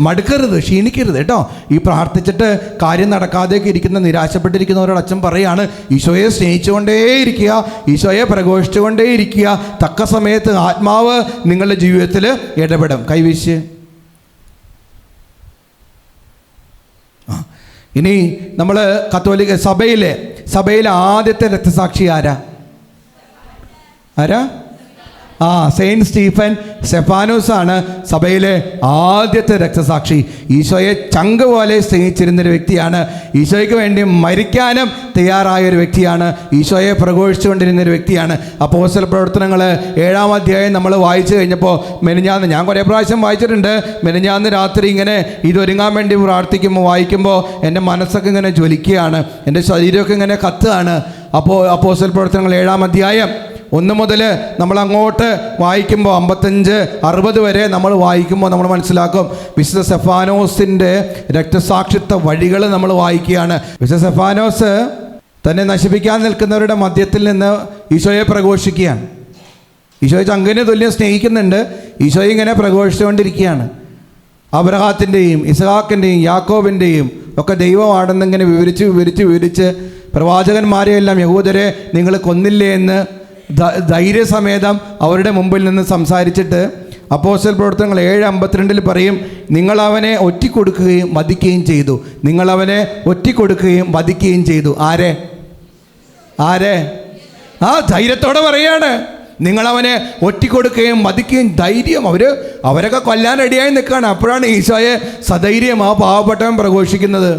മടുക്കരുത്, ക്ഷീണിക്കരുത് കേട്ടോ. ഈ പ്രാർത്ഥിച്ചിട്ട് കാര്യം നടക്കാതെയൊക്കെ ഇരിക്കുന്ന നിരാശപ്പെട്ടിരിക്കുന്നവരോട് അച്ഛൻ പറയാണ്, ഈശോയെ സ്നേഹിച്ചുകൊണ്ടേയിരിക്കുക, ഈശോയെ പ്രഘോഷിച്ചുകൊണ്ടേയിരിക്കുക. തക്ക സമയത്ത് ആത്മാവ് നിങ്ങളുടെ ജീവിതത്തിൽ ഇടപെടും. കൈവീശ്. ഇനി നമ്മൾ കത്തോലിക്ക സഭയിലെ ആദ്യത്തെ രക്തസാക്ഷി ആരാ? സെയിൻറ്റ് സ്റ്റീഫൻ സെഫാനോസാണ് സഭയിലെ ആദ്യത്തെ രക്തസാക്ഷി. ഈശോയെ ചങ്ക് പോലെ സ്നേഹിച്ചിരുന്നൊരു വ്യക്തിയാണ്. ഈശോയ്ക്ക് വേണ്ടി മരിക്കാനും തയ്യാറായൊരു വ്യക്തിയാണ്. ഈശോയെ പ്രഘോഷിച്ചുകൊണ്ടിരുന്നൊരു വ്യക്തിയാണ്. അപ്പോസ്തല പ്രവർത്തനങ്ങൾ 7-ാം അധ്യായം നമ്മൾ വായിച്ചു കഴിഞ്ഞപ്പോൾ മെനഞ്ഞാന്ന്, ഞാൻ കുറേ പ്രാവശ്യം വായിച്ചിട്ടുണ്ട്, മെനഞ്ഞാന്ന് രാത്രി ഇങ്ങനെ ഇതൊരുങ്ങാൻ വേണ്ടി വായിക്കുമ്പോൾ എൻ്റെ മനസ്സൊക്കെ ഇങ്ങനെ ജ്വലിക്കുകയാണ്, എൻ്റെ ശരീരമൊക്കെ ഇങ്ങനെ കത്തുകയാണ്. അപ്പോൾ അപ്പോസ്തല പ്രവർത്തനങ്ങൾ 7-ാം അധ്യായം 1 മുതൽ നമ്മൾ അങ്ങോട്ട് വായിക്കുമ്പോൾ 55-60 വരെ നമ്മൾ വായിക്കുമ്പോൾ നമ്മൾ മനസ്സിലാക്കും വിശുദ്ധ സെഫാനോസിൻ്റെ രക്തസാക്ഷിത്വ വഴികൾ നമ്മൾ വായിക്കുകയാണ്. വിശുദ്ധ സെഫാനോസ് തന്നെ നശിപ്പിക്കാൻ നിൽക്കുന്നവരുടെ മധ്യത്തിൽ നിന്ന് ഈശോയെ പ്രഘോഷിക്കുകയാണ്. ഈശോയെ ചങ്കിന് തുല്യം സ്നേഹിക്കുന്നുണ്ട്. ഈശോയെ ഇങ്ങനെ പ്രഘോഷിച്ചുകൊണ്ടിരിക്കുകയാണ്. അബ്രഹാത്തിൻ്റെയും ഇസ്ഹാക്കിൻ്റെയും യാക്കോബിൻ്റെയും ഒക്കെ ദൈവമാണെന്നിങ്ങനെ വിവരിച്ച് പ്രവാചകന്മാരെയെല്ലാം യഹൂദരെ നിങ്ങൾ കൊന്നില്ലേ എന്ന് ധൈര്യസമേതം അവരുടെ മുമ്പിൽ നിന്ന് സംസാരിച്ചിട്ട് അപ്പോസ്തല പ്രവർത്തനങ്ങൾ 7:52 പറയും, നിങ്ങളവനെ ഒറ്റിക്കൊടുക്കുകയും വധിക്കുകയും ചെയ്തു. നിങ്ങളവനെ ഒറ്റിക്കൊടുക്കുകയും വധിക്കുകയും ചെയ്തു. ആരെ? ധൈര്യത്തോടെ പറയാണ്, നിങ്ങളവനെ ഒറ്റിക്കൊടുക്കുകയും വധിക്കുകയും. ധൈര്യം. അവരൊക്കെ കൊല്ലാൻ റെഡിയായി നിൽക്കുകയാണ്. അപ്പോഴാണ് ഈശോയെ സധൈര്യം ആ പാവപ്പെട്ടവൻ പ്രഘോഷിക്കുന്നത്.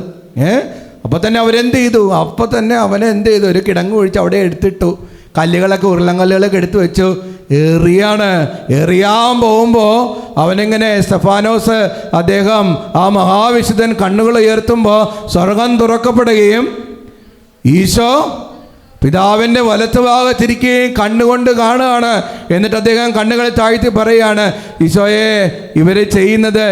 അപ്പോൾ തന്നെ അവരെന്ത് ചെയ്തു? അപ്പോൾ തന്നെ അവനെ എന്ത് ചെയ്തു? ഒരു കിടങ്ങ് ഒഴിച്ച് അവിടെ എടുത്തിട്ടു. കല്ലുകളൊക്കെ, ഉരുളങ്കല്ലുകളൊക്കെ എടുത്തു വെച്ചു. എറിയാൻ പോകുമ്പോൾ അവനെങ്ങനെ സ്തെഫാനോസ് അദ്ദേഹം ആ മഹാവിശുദ്ധൻ കണ്ണുകൾ ഉയർത്തുമ്പോൾ സ്വർഗം തുറക്കപ്പെടുകയും ഈശോ പിതാവിൻ്റെ വലത്ത് ഭാഗത്തിരിക്കുകയും കണ്ണുകൊണ്ട് കാണുകയാണ്. എന്നിട്ട് അദ്ദേഹം കണ്ണുകൾ താഴ്ത്തി പറയുകയാണ്, ഈശോയെ ഇവർ ചെയ്യുന്നത്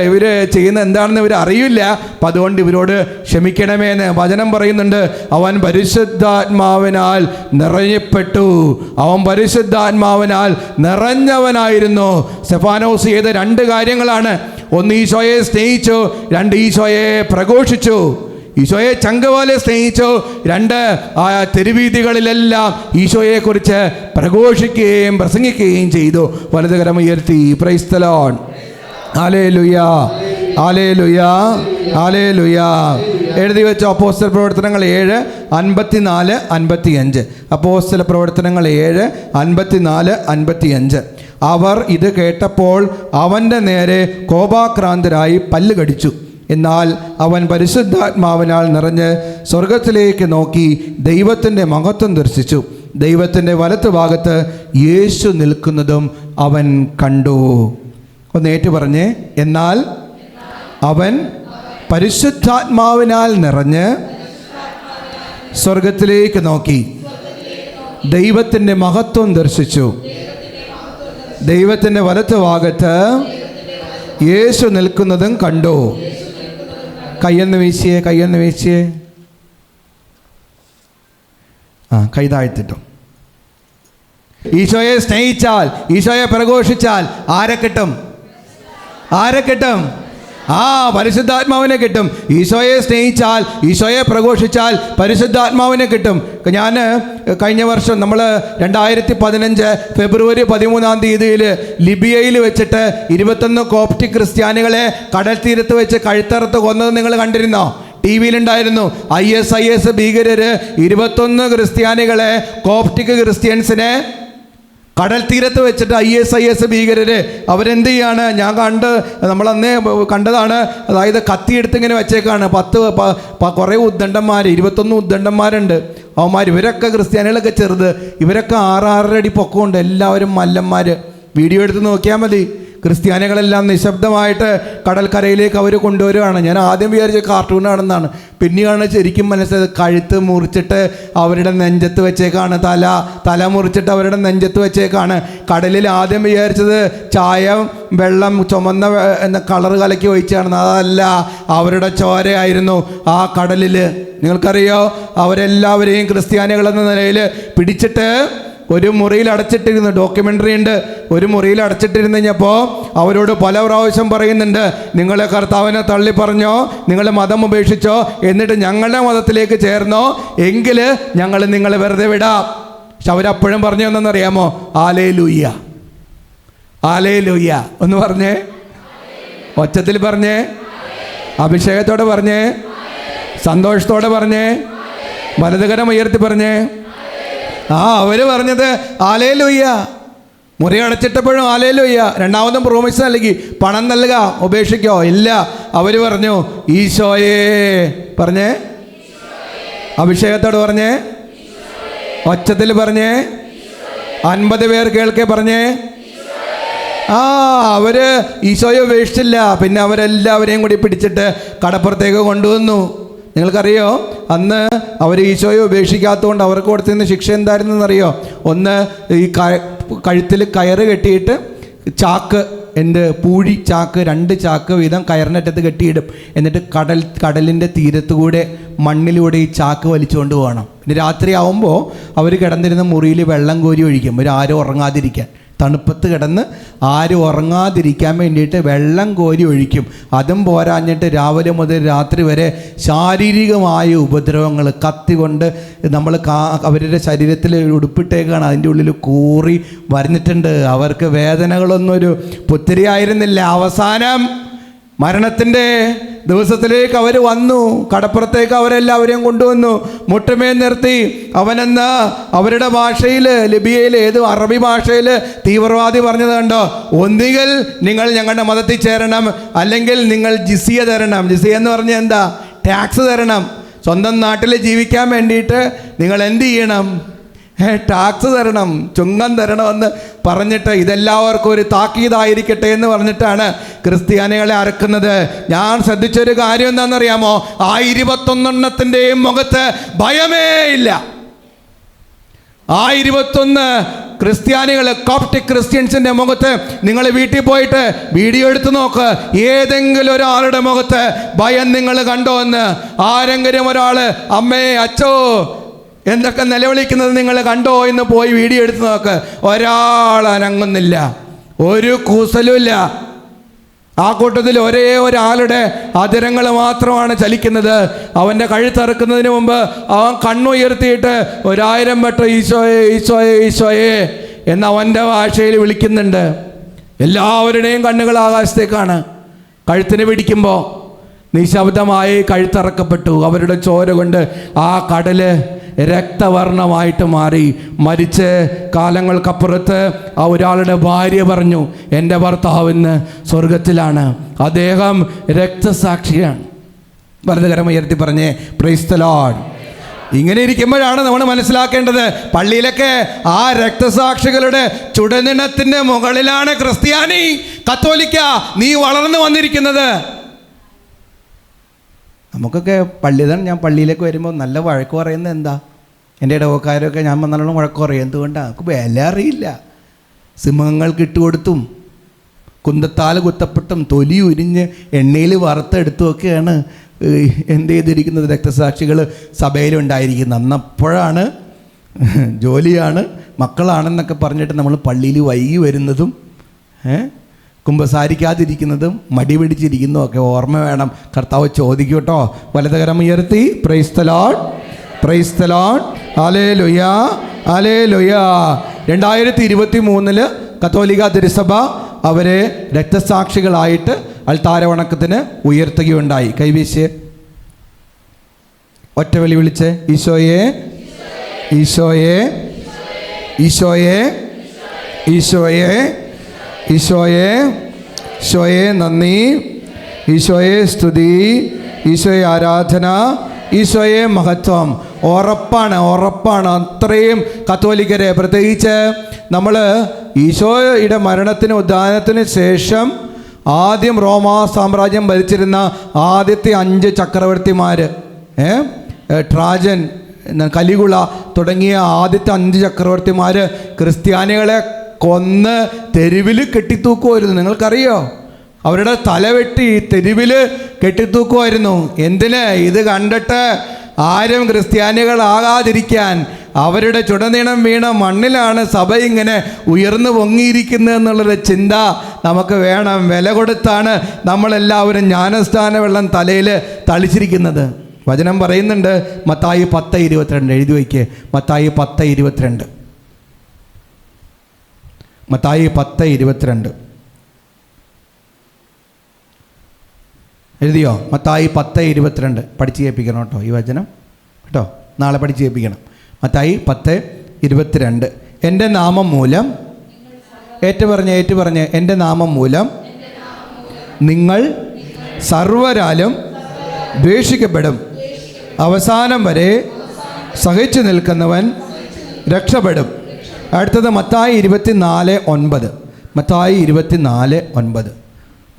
എന്താണെന്ന് ഇവർ അറിയില്ല, അപ്പം അതുകൊണ്ട് ഇവരോട് ക്ഷമിക്കണമേന്ന് വചനം പറയുന്നുണ്ട്. അവൻ പരിശുദ്ധാത്മാവിനാൽ നിറയപ്പെട്ടു. അവൻ പരിശുദ്ധാത്മാവിനാൽ നിറഞ്ഞവനായിരുന്നു. സ്തെഫാനോസ് ചെയ്ത 2 കാര്യങ്ങളാണ്. ഒന്ന്, ഈശോയെ സ്നേഹിച്ചു. 2, ഈശോയെ പ്രഘോഷിച്ചു. ഈശോയെ ചങ്ക പോലെ സ്നേഹിച്ചു. 2, ആ തെരുവീതികളിലെല്ലാം ഈശോയെക്കുറിച്ച് പ്രഘോഷിക്കുകയും പ്രസംഗിക്കുകയും ചെയ്തു. വലതുകരം ഉയർത്തി praise the lord. Hallelujah, hallelujah, hallelujah. എഴുതി വെച്ച അപ്പോസ്തല പ്രവർത്തനങ്ങൾ 7:54-55. അപ്പോസ്തല പ്രവർത്തനങ്ങൾ 7:54-55. അവർ ഇത് കേട്ടപ്പോൾ അവൻ്റെ നേരെ കോപാക്രാന്തരായി പല്ല് കടിച്ചു. എന്നാൽ അവൻ പരിശുദ്ധാത്മാവിനാൽ നിറഞ്ഞ് സ്വർഗത്തിലേക്ക് നോക്കി ദൈവത്തിൻ്റെ മഹത്വം ദർശിച്ചു. ദൈവത്തിൻ്റെ വലത്ത് ഭാഗത്ത് യേശു നിൽക്കുന്നതും അവൻ കണ്ടു. ഒന്ന് ഏറ്റു പറഞ്ഞേ, എന്നാൽ അവൻ പരിശുദ്ധാത്മാവിനാൽ നിറഞ്ഞ് സ്വർഗത്തിലേക്ക് നോക്കി ദൈവത്തിൻ്റെ മഹത്വം ദർശിച്ചു. ദൈവത്തിൻ്റെ വലത്ത് ഭാഗത്ത് യേശു നിൽക്കുന്നതും കണ്ടു. കയ്യൊന്ന് വീശിയേ, കയ്യൊന്ന് വീശിയേ. കൈ താഴ്ത്തിട്ടോ. ഈശോയെ സ്നേഹിച്ചാൽ, ഈശോയെ പ്രഘോഷിച്ചാൽ ആരെ കിട്ടും? ആരെ കിട്ടും? പരിശുദ്ധാത്മാവിനെ കിട്ടും. ഈശോയെ സ്നേഹിച്ചാൽ, ഈശോയെ പ്രഘോഷിച്ചാൽ പരിശുദ്ധാത്മാവിനെ കിട്ടും. ഞാൻ കഴിഞ്ഞ വർഷം നമ്മൾ 2015 ഫെബ്രുവരി 13 ലിബിയയിൽ വെച്ചിട്ട് 21 കോപ്റ്റിക് ക്രിസ്ത്യാനികളെ കടൽ തീരത്ത് വെച്ച് കഴുത്തറുത്ത് കൊന്നത് നിങ്ങൾ കണ്ടിരുന്നോ? ടി വിയിലുണ്ടായിരുന്നു. IS ഭീകരർ 21 ക്രിസ്ത്യാനികളെ, കോപ്റ്റിക് ക്രിസ്ത്യൻസിനെ കടൽ തീരത്ത് വെച്ചിട്ട് IS ഭീകരർ അവരെന്ത് ചെയ്യാണ്? ഞാൻ നമ്മളന്നേ കണ്ടതാണ്. അതായത് കത്തിയെടുത്ത് ഇങ്ങനെ വെച്ചേക്കാണ്. 10 കുറേ ഉദ്ദണ്ഡന്മാർ, 21 ഉദ്ദണ്ഡന്മാരുണ്ട്. ഇവരൊക്കെ ക്രിസ്ത്യാനികളൊക്കെ ചെറുത്, ഇവരൊക്കെ 6-6 അടി പൊക്കമുണ്ട്. എല്ലാവരും മല്ലന്മാർ. വീഡിയോ എടുത്ത് നോക്കിയാൽ മതി. ക്രിസ്ത്യാനികളെല്ലാം നിശബ്ദമായിട്ട് കടൽക്കരയിലേക്ക് അവർ കൊണ്ടുവരികയാണ്. ഞാൻ ആദ്യം വിചാരിച്ച കാർട്ടൂണാണെന്നാണ്. പിന്നെയാണ് ശരിക്കും മനസ്സിലായത്. കഴുത്ത് മുറിച്ചിട്ട് അവരുടെ നെഞ്ചത്ത് വെച്ചേക്കാണ്. തല മുറിച്ചിട്ട് അവരുടെ നെഞ്ചത്ത് വെച്ചേക്കാണ്. കടലിൽ ആദ്യം വിചാരിച്ചത് ചായ വെള്ളം ചുമന്ന എന്ന കളർ കലക്കി ഒഴിച്ചാണെന്ന്. അതല്ല, അവരുടെ ചോരയായിരുന്നു ആ കടലിൽ. നിങ്ങൾക്കറിയോ, അവരെല്ലാവരെയും ക്രിസ്ത്യാനികളെന്ന നിലയിൽ പിടിച്ചിട്ട് ഒരു മുറിയിൽ അടച്ചിട്ടിരുന്നു. ഡോക്യുമെൻ്ററി ഉണ്ട്. ഒരു മുറിയിൽ അടച്ചിട്ടിരുന്ന് കഴിഞ്ഞപ്പോൾ അവരോട് പല പ്രാവശ്യം പറയുന്നുണ്ട്, നിങ്ങൾ കർത്താവിനെ തള്ളി പറഞ്ഞോ, നിങ്ങൾ മതം ഉപേക്ഷിച്ചോ, എന്നിട്ട് ഞങ്ങളുടെ മതത്തിലേക്ക് ചേർന്നോ, എങ്കിൽ ഞങ്ങൾ നിങ്ങളെ വെറുതെ വിടാം. പക്ഷെ അവരപ്പോഴും പറഞ്ഞു എന്നറിയാമോ? ഹല്ലേലൂയ, ഹല്ലേലൂയ ഒന്ന് പറഞ്ഞേ, ഒച്ചത്തിൽ പറഞ്ഞേ, അഭിഷേകത്തോടെ പറഞ്ഞേ, സന്തോഷത്തോടെ പറഞ്ഞേ, വലതുകരം ഉയർത്തി പറഞ്ഞേ. അവര് പറഞ്ഞത് ഹല്ലേലൂയ. മുറി അടച്ചിട്ടപ്പോഴും ഹല്ലേലൂയ. രണ്ടാമതും പ്രോമിസ് നൽകി, പണം നൽകുക, ഉപേക്ഷിക്കോ? ഇല്ല. അവർ പറഞ്ഞു ഈശോയെ. പറഞ്ഞേ, അഭിഷേകത്തോട് പറഞ്ഞേ, ഒച്ചത്തിൽ പറഞ്ഞേ, 50 പേർ കേൾക്കെ പറഞ്ഞേ. അവര് ഈശോയെ ഉപേക്ഷിച്ചില്ല. പിന്നെ അവരെല്ലാവരെയും കൂടി പിടിച്ചിട്ട് കടപ്പുറത്തേക്ക് കൊണ്ടുവന്നു. നിങ്ങൾക്കറിയോ, അന്ന് അവർ ഈശോയെ ഉപേക്ഷിക്കാത്തതുകൊണ്ട് അവർക്ക് കൊടുത്തിരുന്ന ശിക്ഷ എന്തായിരുന്നെന്നറിയോ? ഒന്ന്, ഈ കഴുത്തിൽ കയറ് കെട്ടിയിട്ട് ചാക്ക്, പൂഴി ചാക്ക്, 2 ചാക്ക് വീതം കയറിനറ്റത്ത് കെട്ടിയിടും. എന്നിട്ട് കടലിൻ്റെ തീരത്തുകൂടെ മണ്ണിലൂടെ ഈ ചാക്ക് വലിച്ചുകൊണ്ട് പോകണം. പിന്നെ രാത്രിയാവുമ്പോൾ അവർ കിടന്നിരുന്ന മുറിയിൽ വെള്ളം കോരി ഒഴിക്കും, ആരും ഉറങ്ങാതിരിക്കാൻ. തണുപ്പത്ത് കിടന്ന് ആരും ഉറങ്ങാതിരിക്കാൻ വേണ്ടിയിട്ട് വെള്ളം കോരി ഒഴിക്കും. അതും പോരാഞ്ഞിട്ട് രാവിലെ മുതൽ രാത്രി വരെ ശാരീരികമായ ഉപദ്രവങ്ങൾ, കത്തി കൊണ്ട് നമ്മൾ അവരുടെ ശരീരത്തിൽ ഉടുപ്പിട്ടേക്കാണ്, അതിൻ്റെ ഉള്ളിൽ കൂറി വരഞ്ഞിട്ടുണ്ട്. അവർക്ക് വേദനകളൊന്നും ഒരു പുത്തിരിയായിരുന്നില്ല. അവസാനം മരണത്തിൻ്റെ ദിവസത്തിലേക്ക് അവർ വന്നു. കടപ്പുറത്തേക്ക് അവരെല്ലാവരെയും കൊണ്ടുവന്നു, മുട്ടുമേൽ നിർത്തി. അവനെന്ന് അവരുടെ ഭാഷയിൽ, ലിബിയയിൽ, അറബി ഭാഷയിൽ തീവ്രവാദി പറഞ്ഞത് കണ്ടോ? ഒന്നുകിൽ നിങ്ങൾ ഞങ്ങളുടെ മതത്തിൽ ചേരണം, അല്ലെങ്കിൽ നിങ്ങൾ ജിസിയ തരണം. ജിസിയ എന്ന് പറഞ്ഞാൽ എന്താ? ടാക്സ് തരണം. സ്വന്തം നാട്ടിൽ ജീവിക്കാൻ വേണ്ടിയിട്ട് നിങ്ങൾ എന്ത് ചെയ്യണം? ടാക്സ് തരണം, ചുങ്കം തരണമെന്ന് പറഞ്ഞിട്ട് ഇതെല്ലാവർക്കും ഒരു താക്കീതായിരിക്കട്ടെ എന്ന് പറഞ്ഞിട്ടാണ് ക്രിസ്ത്യാനികളെ അറക്കുന്നത്. ഞാൻ ശ്രദ്ധിച്ചൊരു കാര്യം എന്താണെന്നറിയാമോ? ആ 21 മുഖത്ത് ഭയമേ ഇല്ല. ആ 21 ക്രിസ്ത്യാനികൾ, കോപ്റ്റിക് ക്രിസ്ത്യൻസിൻ്റെ മുഖത്ത് നിങ്ങൾ വീട്ടിൽ പോയിട്ട് വീഡിയോ എടുത്ത് നോക്ക്. ഏതെങ്കിലും ഒരാളുടെ മുഖത്ത് ഭയം നിങ്ങൾ കണ്ടോ എന്ന്? ആരെങ്കിലും ഒരാൾ അമ്മേ അച്ചോ എന്തൊക്കെ നിലവിളിക്കുന്നത് നിങ്ങൾ കണ്ടോ എന്ന് പോയി വീഡിയോ എടുത്ത് നോക്ക്. ഒരാൾ അനങ്ങുന്നില്ല, ഒരു കൂസലുമില്ല. ആ കൂട്ടത്തിൽ ഒരേ ഒരാളുടെ അതിരങ്ങൾ മാത്രമാണ് ചലിക്കുന്നത്. അവൻ്റെ കഴുത്തറക്കുന്നതിന് മുമ്പ് അവൻ കണ്ണുയർത്തിയിട്ട് 1000 വട്ടം ഈശോയെ ഈശോയെ ഈശോയെ എന്ന് അവൻ്റെ ഭാഷയിൽ വിളിക്കുന്നുണ്ട്. എല്ലാവരുടെയും കണ്ണുകൾ ആകാശത്തേക്കാണ്. കഴുത്തിന് പിടിക്കുമ്പോൾ നിശബ്ദമായി കഴുത്തറക്കപ്പെട്ടു. അവരുടെ ചോര കൊണ്ട് ആ കടല് രക്തവർണമായിട്ട് മാറി. മരിച്ച് കാലങ്ങൾക്കപ്പുറത്ത് ആ ഒരാളുടെ ഭാര്യ പറഞ്ഞു, എൻ്റെ ഭർത്താവ് ഇന്ന് സ്വർഗത്തിലാണ്, അദ്ദേഹം രക്തസാക്ഷിയാണ്. വലതുകരം ഉയർത്തി പറഞ്ഞേ പ്രൈസ് ദി ലോർഡ്. ഇങ്ങനെ ഇരിക്കുമ്പോഴാണ് നമ്മൾ മനസ്സിലാക്കേണ്ടത്, പള്ളിയിലൊക്കെ ആ രക്തസാക്ഷികളുടെ ചുടനിണത്തിൻ്റെ മുകളിലാണ് ക്രിസ്ത്യാനി, കത്തോലിക്ക നീ വളർന്നു വന്നിരിക്കുന്നത്. നമുക്കൊക്കെ ഞാൻ പള്ളിയിലേക്ക് വരുമ്പോൾ നല്ല വഴക്ക് പറയുന്നത് എന്താ? എൻ്റെ ഇടവക്കാരൊക്കെ ഞാൻ നല്ലോണം വഴക്ക് പറയും. എന്തുകൊണ്ടാണ്? നമുക്ക് വില അറിയില്ല. സിംഹങ്ങൾക്ക് ഇട്ടുകൊടുത്തും കുന്തത്താൽ കുത്തപ്പെട്ടും തൊലി ഉരിഞ്ഞ് എണ്ണയിൽ വറുത്തെടുത്തുമൊക്കെയാണ് എന്ത് ചെയ്തിരിക്കുന്നത് രക്തസാക്ഷികൾ സഭയിലുണ്ടായിരിക്കുന്നത്. അന്നപ്പോഴാണ് ജോലിയാണ് മക്കളാണെന്നൊക്കെ പറഞ്ഞിട്ട് നമ്മൾ പള്ളിയിൽ വൈകി വരുന്നതും കുമ്പസാരിക്കാതിരിക്കുന്നതും മടി പിടിച്ചിരിക്കുന്നതും ഒക്കെ ഓർമ്മ വേണം. കർത്താവ് ചോദിക്കും കേട്ടോ. വലതുകരം ഉയർത്തി praise the lord, praise the lord, hallelujah, hallelujah. 2023 കത്തോലിക്ക തിരുസഭ അവരെ രക്തസാക്ഷികളായിട്ട് അൾത്താര വണക്കത്തിന് ഉയർത്തുകയുണ്ടായി. കൈവീശ് ഒറ്റ വിളി വിളിച്ച് ഈശോയെ ഈശോയെ ഈശോയെ ഈശോയെ ഈശോയെ ഈശോയെ നന്ദി, ഈശോയെ സ്തുതി, ഈശോയെ ആരാധന, ഈശോയെ മഹത്വം. ഉറപ്പാണ് അത്രയും കത്തോലിക്കരെ, പ്രത്യേകിച്ച് നമ്മൾ ഈശോയുടെ മരണത്തിന് ഉദ്ധാനത്തിന് ശേഷം ആദ്യം റോമാ സാമ്രാജ്യം ഭരിച്ചിരുന്ന ആദ്യത്തെ 5 ചക്രവർത്തിമാർ, ട്രാജൻ, കലികുള തുടങ്ങിയ ആദ്യത്തെ 5 ചക്രവർത്തിമാർ ക്രിസ്ത്യാനികളെ കൊന്ന് തെരുവിൽ കെട്ടിത്തൂക്കുമായിരുന്നു. നിങ്ങൾക്കറിയോ? അവരുടെ തലവെട്ടി തെരുവിൽ കെട്ടിത്തൂക്കുമായിരുന്നു. എന്തിന്? ഇത് കണ്ടിട്ട് ആരും ക്രിസ്ത്യാനികളാകാതിരിക്കാൻ. അവരുടെ ചുടനീളം വീണ മണ്ണിലാണ് സഭ ഇങ്ങനെ ഉയർന്നു പൊങ്ങിയിരിക്കുന്നത് എന്നുള്ളൊരു ചിന്ത നമുക്ക് വേണം. വില കൊടുത്താണ് നമ്മളെല്ലാവരും ജ്ഞാനസ്നാന വെള്ളം തലയിൽ തളിച്ചിരിക്കുന്നത്. വചനം പറയുന്നുണ്ട്, മത്തായി 10:22 എഴുതി വയ്ക്കുക. മത്തായി 10:22, മത്തായി 10:22 എഴുതിയോ? മത്തായി 10:22 പഠിച്ച് കേൾപ്പിക്കണം കേട്ടോ ഈ വചനം കേട്ടോ, നാളെ പഠിച്ച് കേൾപ്പിക്കണം. മത്തായി 10:22 എൻ്റെ നാമം മൂലം, ഏറ്റുപറഞ്ഞ് എൻ്റെ നാമം മൂലം നിങ്ങൾ സർവരാലും ദ്വേഷിക്കപ്പെടും, അവസാനം വരെ സഹിച്ചു നിൽക്കുന്നവൻ രക്ഷപ്പെടും. അടുത്തത് മത്തായി 24:9, മത്തായി 24:9,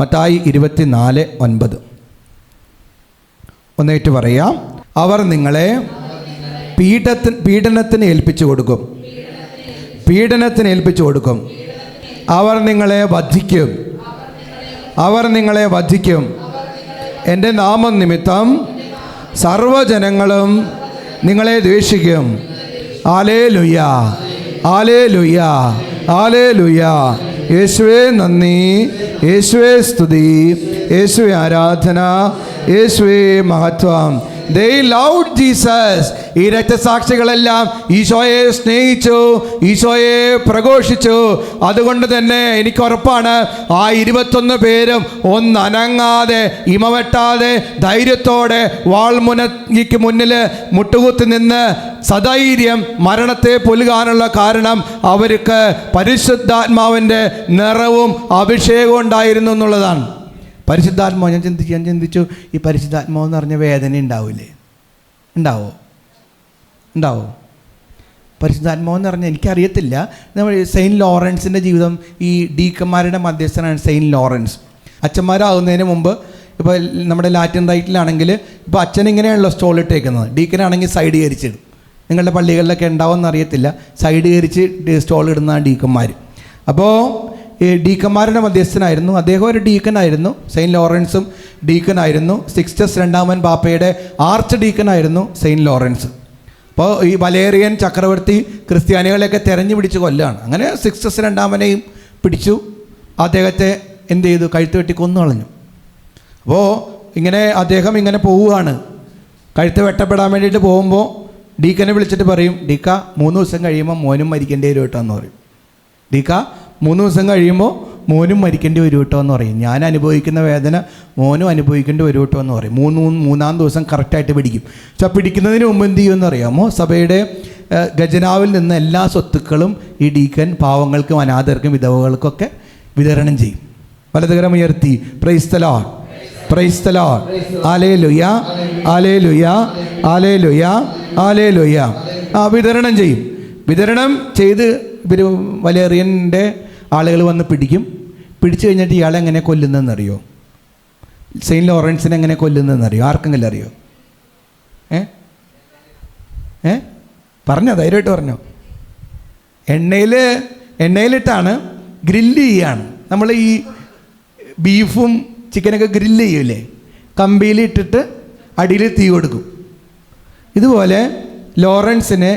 മത്തായി 24:9 ഒന്നേറ്റ് പറയാം. അവർ നിങ്ങളെ പീഡനത്തിന് ഏൽപ്പിച്ചു കൊടുക്കും, പീഡനത്തിന് ഏൽപ്പിച്ചു കൊടുക്കും. അവർ നിങ്ങളെ വധിക്കും, അവർ നിങ്ങളെ വധിക്കും. എൻ്റെ നാമം നിമിത്തം സർവ്വജനങ്ങളും നിങ്ങളെ ദ്വേഷിക്കും. Hallelujah, hallelujah, hallelujah. യേശുവേ നന്ദി, യേശുവേ സ്തുതി, യേശുവേ ആരാധന, യേശുവേ മഹത്വം. They loved Jesus. ഈ രക്തസാക്ഷികളെല്ലാം ഈശോയെ സ്നേഹിച്ചു, ഈശോയെ പ്രഘോഷിച്ചു. അതുകൊണ്ട് തന്നെ എനിക്ക് ഉറപ്പാണ്, ആ 21 പേരും ഒന്നനങ്ങാതെ ഇമവെട്ടാതെ ധൈര്യത്തോടെ വാൾമുനയ്ക്ക് മുന്നിൽ മുട്ടുകുത്തി നിന്ന് സധൈര്യം മരണത്തെ പൊലുകാനുള്ള കാരണം അവർക്ക് പരിശുദ്ധാത്മാവിൻ്റെ നിറവും അഭിഷേകവും ഉണ്ടായിരുന്നു എന്നുള്ളതാണ്. പരിശുദ്ധാത്മാവ് ഞാൻ ചിന്തിച്ചു ഈ പരിശുദ്ധാത്മാവെന്ന് പറഞ്ഞ വേദന ഉണ്ടാവില്ലേ? ഉണ്ടാവോ? പരിശുദ്ധാത്മാവെന്ന് പറഞ്ഞാൽ എനിക്കറിയത്തില്ല. നമ്മൾ സെയിൻറ്റ് ലോറൻസിൻ്റെ ജീവിതം, ഈ ഡീക്കന്മാരുടെ മധ്യസ്ഥനാണ് സെയിൻറ്റ് ലോറൻസ്. അച്ഛന്മാരാകുന്നതിന് മുമ്പ് ഇപ്പോൾ നമ്മുടെ ലാറ്റിൻ റൈറ്റിലാണെങ്കിൽ ഇപ്പോൾ അച്ഛൻ ഇങ്ങനെയാണല്ലോ സ്റ്റോൾ ഇട്ടേക്കുന്നത്, ഡീക്കനാണെങ്കിൽ സൈഡ് കരിച്ചിടും. നിങ്ങളുടെ പള്ളികളിലൊക്കെ ഉണ്ടാവുമെന്ന് അറിയത്തില്ല, സൈഡ് കരിച്ച് സ്റ്റോൾ ഇടുന്ന ഡീക്കന്മാർ. അപ്പോൾ ഈ ഡീക്കന്മാരുടെ മധ്യസ്ഥനായിരുന്നു അദ്ദേഹം. ഒരു ഡീക്കനായിരുന്നു. സെയിൻറ്റ് ലോറൻസും ഡീക്കനായിരുന്നു. സിക്സ്റ്റസ് രണ്ടാമൻ പാപ്പയുടെ ആർച്ച് ഡീക്കനായിരുന്നു സെയിൻറ്റ് ലോറൻസ്. അപ്പോൾ ഈ വലേറിയൻ ചക്രവർത്തി ക്രിസ്ത്യാനികളെയൊക്കെ തെരഞ്ഞു പിടിച്ച് കൊല്ലുകയാണ്. അങ്ങനെ സിക്സ്റ്റസ് രണ്ടാമനെയും പിടിച്ചു, അദ്ദേഹത്തെ എന്ത് ചെയ്തു, കഴുത്ത് വെട്ടി കൊന്നു കളഞ്ഞു. അപ്പോൾ ഇങ്ങനെ അദ്ദേഹം ഇങ്ങനെ പോവുകയാണ്. കഴുത്ത് വെട്ടപ്പെടാൻ വേണ്ടിയിട്ട് പോകുമ്പോൾ ഡീക്കനെ വിളിച്ചിട്ട് പറയും, ഡീക്ക 3 ദിവസം കഴിയുമ്പോൾ മോനും മരിക്കേണ്ടി വരും കേട്ടോ എന്ന് പറയും. ഡീക്ക 3 ദിവസം കഴിയുമ്പോൾ മോനും മരിക്കേണ്ടി വരും കേട്ടോ എന്ന് പറയും. ഞാൻ അനുഭവിക്കുന്ന വേദന മോനും അനുഭവിക്കേണ്ടി വരും കേട്ടോ എന്ന് പറയും. മൂന്നാം ദിവസം കറക്റ്റായിട്ട് പിടിക്കും. പക്ഷെ പിടിക്കുന്നതിന് മുമ്പ് എന്ത് ചെയ്യുമെന്ന് അറിയാമോ? സഭയുടെ ഖജനാവിൽ നിന്ന് എല്ലാ സ്വത്തുക്കളും ഈ ഡീക്കൻ പാവങ്ങൾക്കും അനാഥർക്കും വിധവകൾക്കൊക്കെ വിതരണം ചെയ്യും. വലതുകരം ഉയർത്തി praise the lord, praise the lord, hallelujah, hallelujah, hallelujah, hallelujah. വിതരണം ചെയ്യും. വിതരണം ചെയ്ത് ഇവർ വലേറിയൻ്റെ ആളുകൾ വന്ന് പിടിക്കും. പിടിച്ചു കഴിഞ്ഞിട്ട് ഇയാളെ എങ്ങനെ കൊല്ലുന്നതെന്നറിയോ? സെയിൻറ്റ് ലോറൻസിനെ എങ്ങനെ കൊല്ലുന്നതെന്നറിയോ? ആർക്കെങ്കിലും അറിയോ? പറഞ്ഞോ, ധൈര്യമായിട്ട് പറഞ്ഞോ. എണ്ണയിലിട്ടാണ് ഗ്രില്ല് ചെയ്യാണ്. നമ്മൾ ഈ ബീഫും ചിക്കനൊക്കെ ഗ്രില്ല് ചെയ്യൂലേ, കമ്പിയിലിട്ടിട്ട് അടിയിൽ തീ കൊടുക്കും. ഇതുപോലെ ലോറൻസിനെ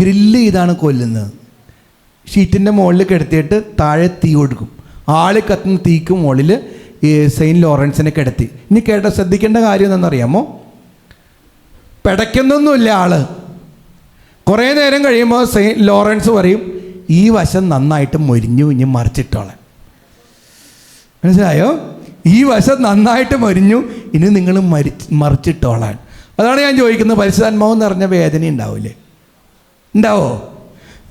ഗ്രില്ല് ചെയ്താണ് കൊല്ലുന്നത്. ഷീറ്റിൻ്റെ മുകളിൽ കിടത്തിയിട്ട് താഴെ തീ കൊടുക്കും. ആൾ കത്തുന്ന തീക്ക് മുകളിൽ ഈ സെയിൻറ്റ് ലോറൻസിനെ കിടത്തി. ഇനി ശ്രദ്ധിക്കേണ്ട കാര്യം എന്താണെന്നറിയാമോ? പിടയ്ക്കുന്നൊന്നുമില്ല ആള്. കുറേ നേരം കഴിയുമ്പോൾ സെയിൻറ്റ് ലോറൻസ് പറയും, ഈ വശം നന്നായിട്ട് മൊരിഞ്ഞു, ഇനി മറിച്ചിട്ടോളാം. മനസ്സിലായോ? ഈ വശം നന്നായിട്ട് മൊരിഞ്ഞു, ഇനി നിങ്ങൾ മറിച്ചിട്ടോളാൻ. അതാണ് ഞാൻ ചോദിക്കുന്നത്, പരിശുദ്ധാത്മാവ് നിറഞ്ഞ വേദന ഉണ്ടാവില്ലേ? ഉണ്ടാവോ?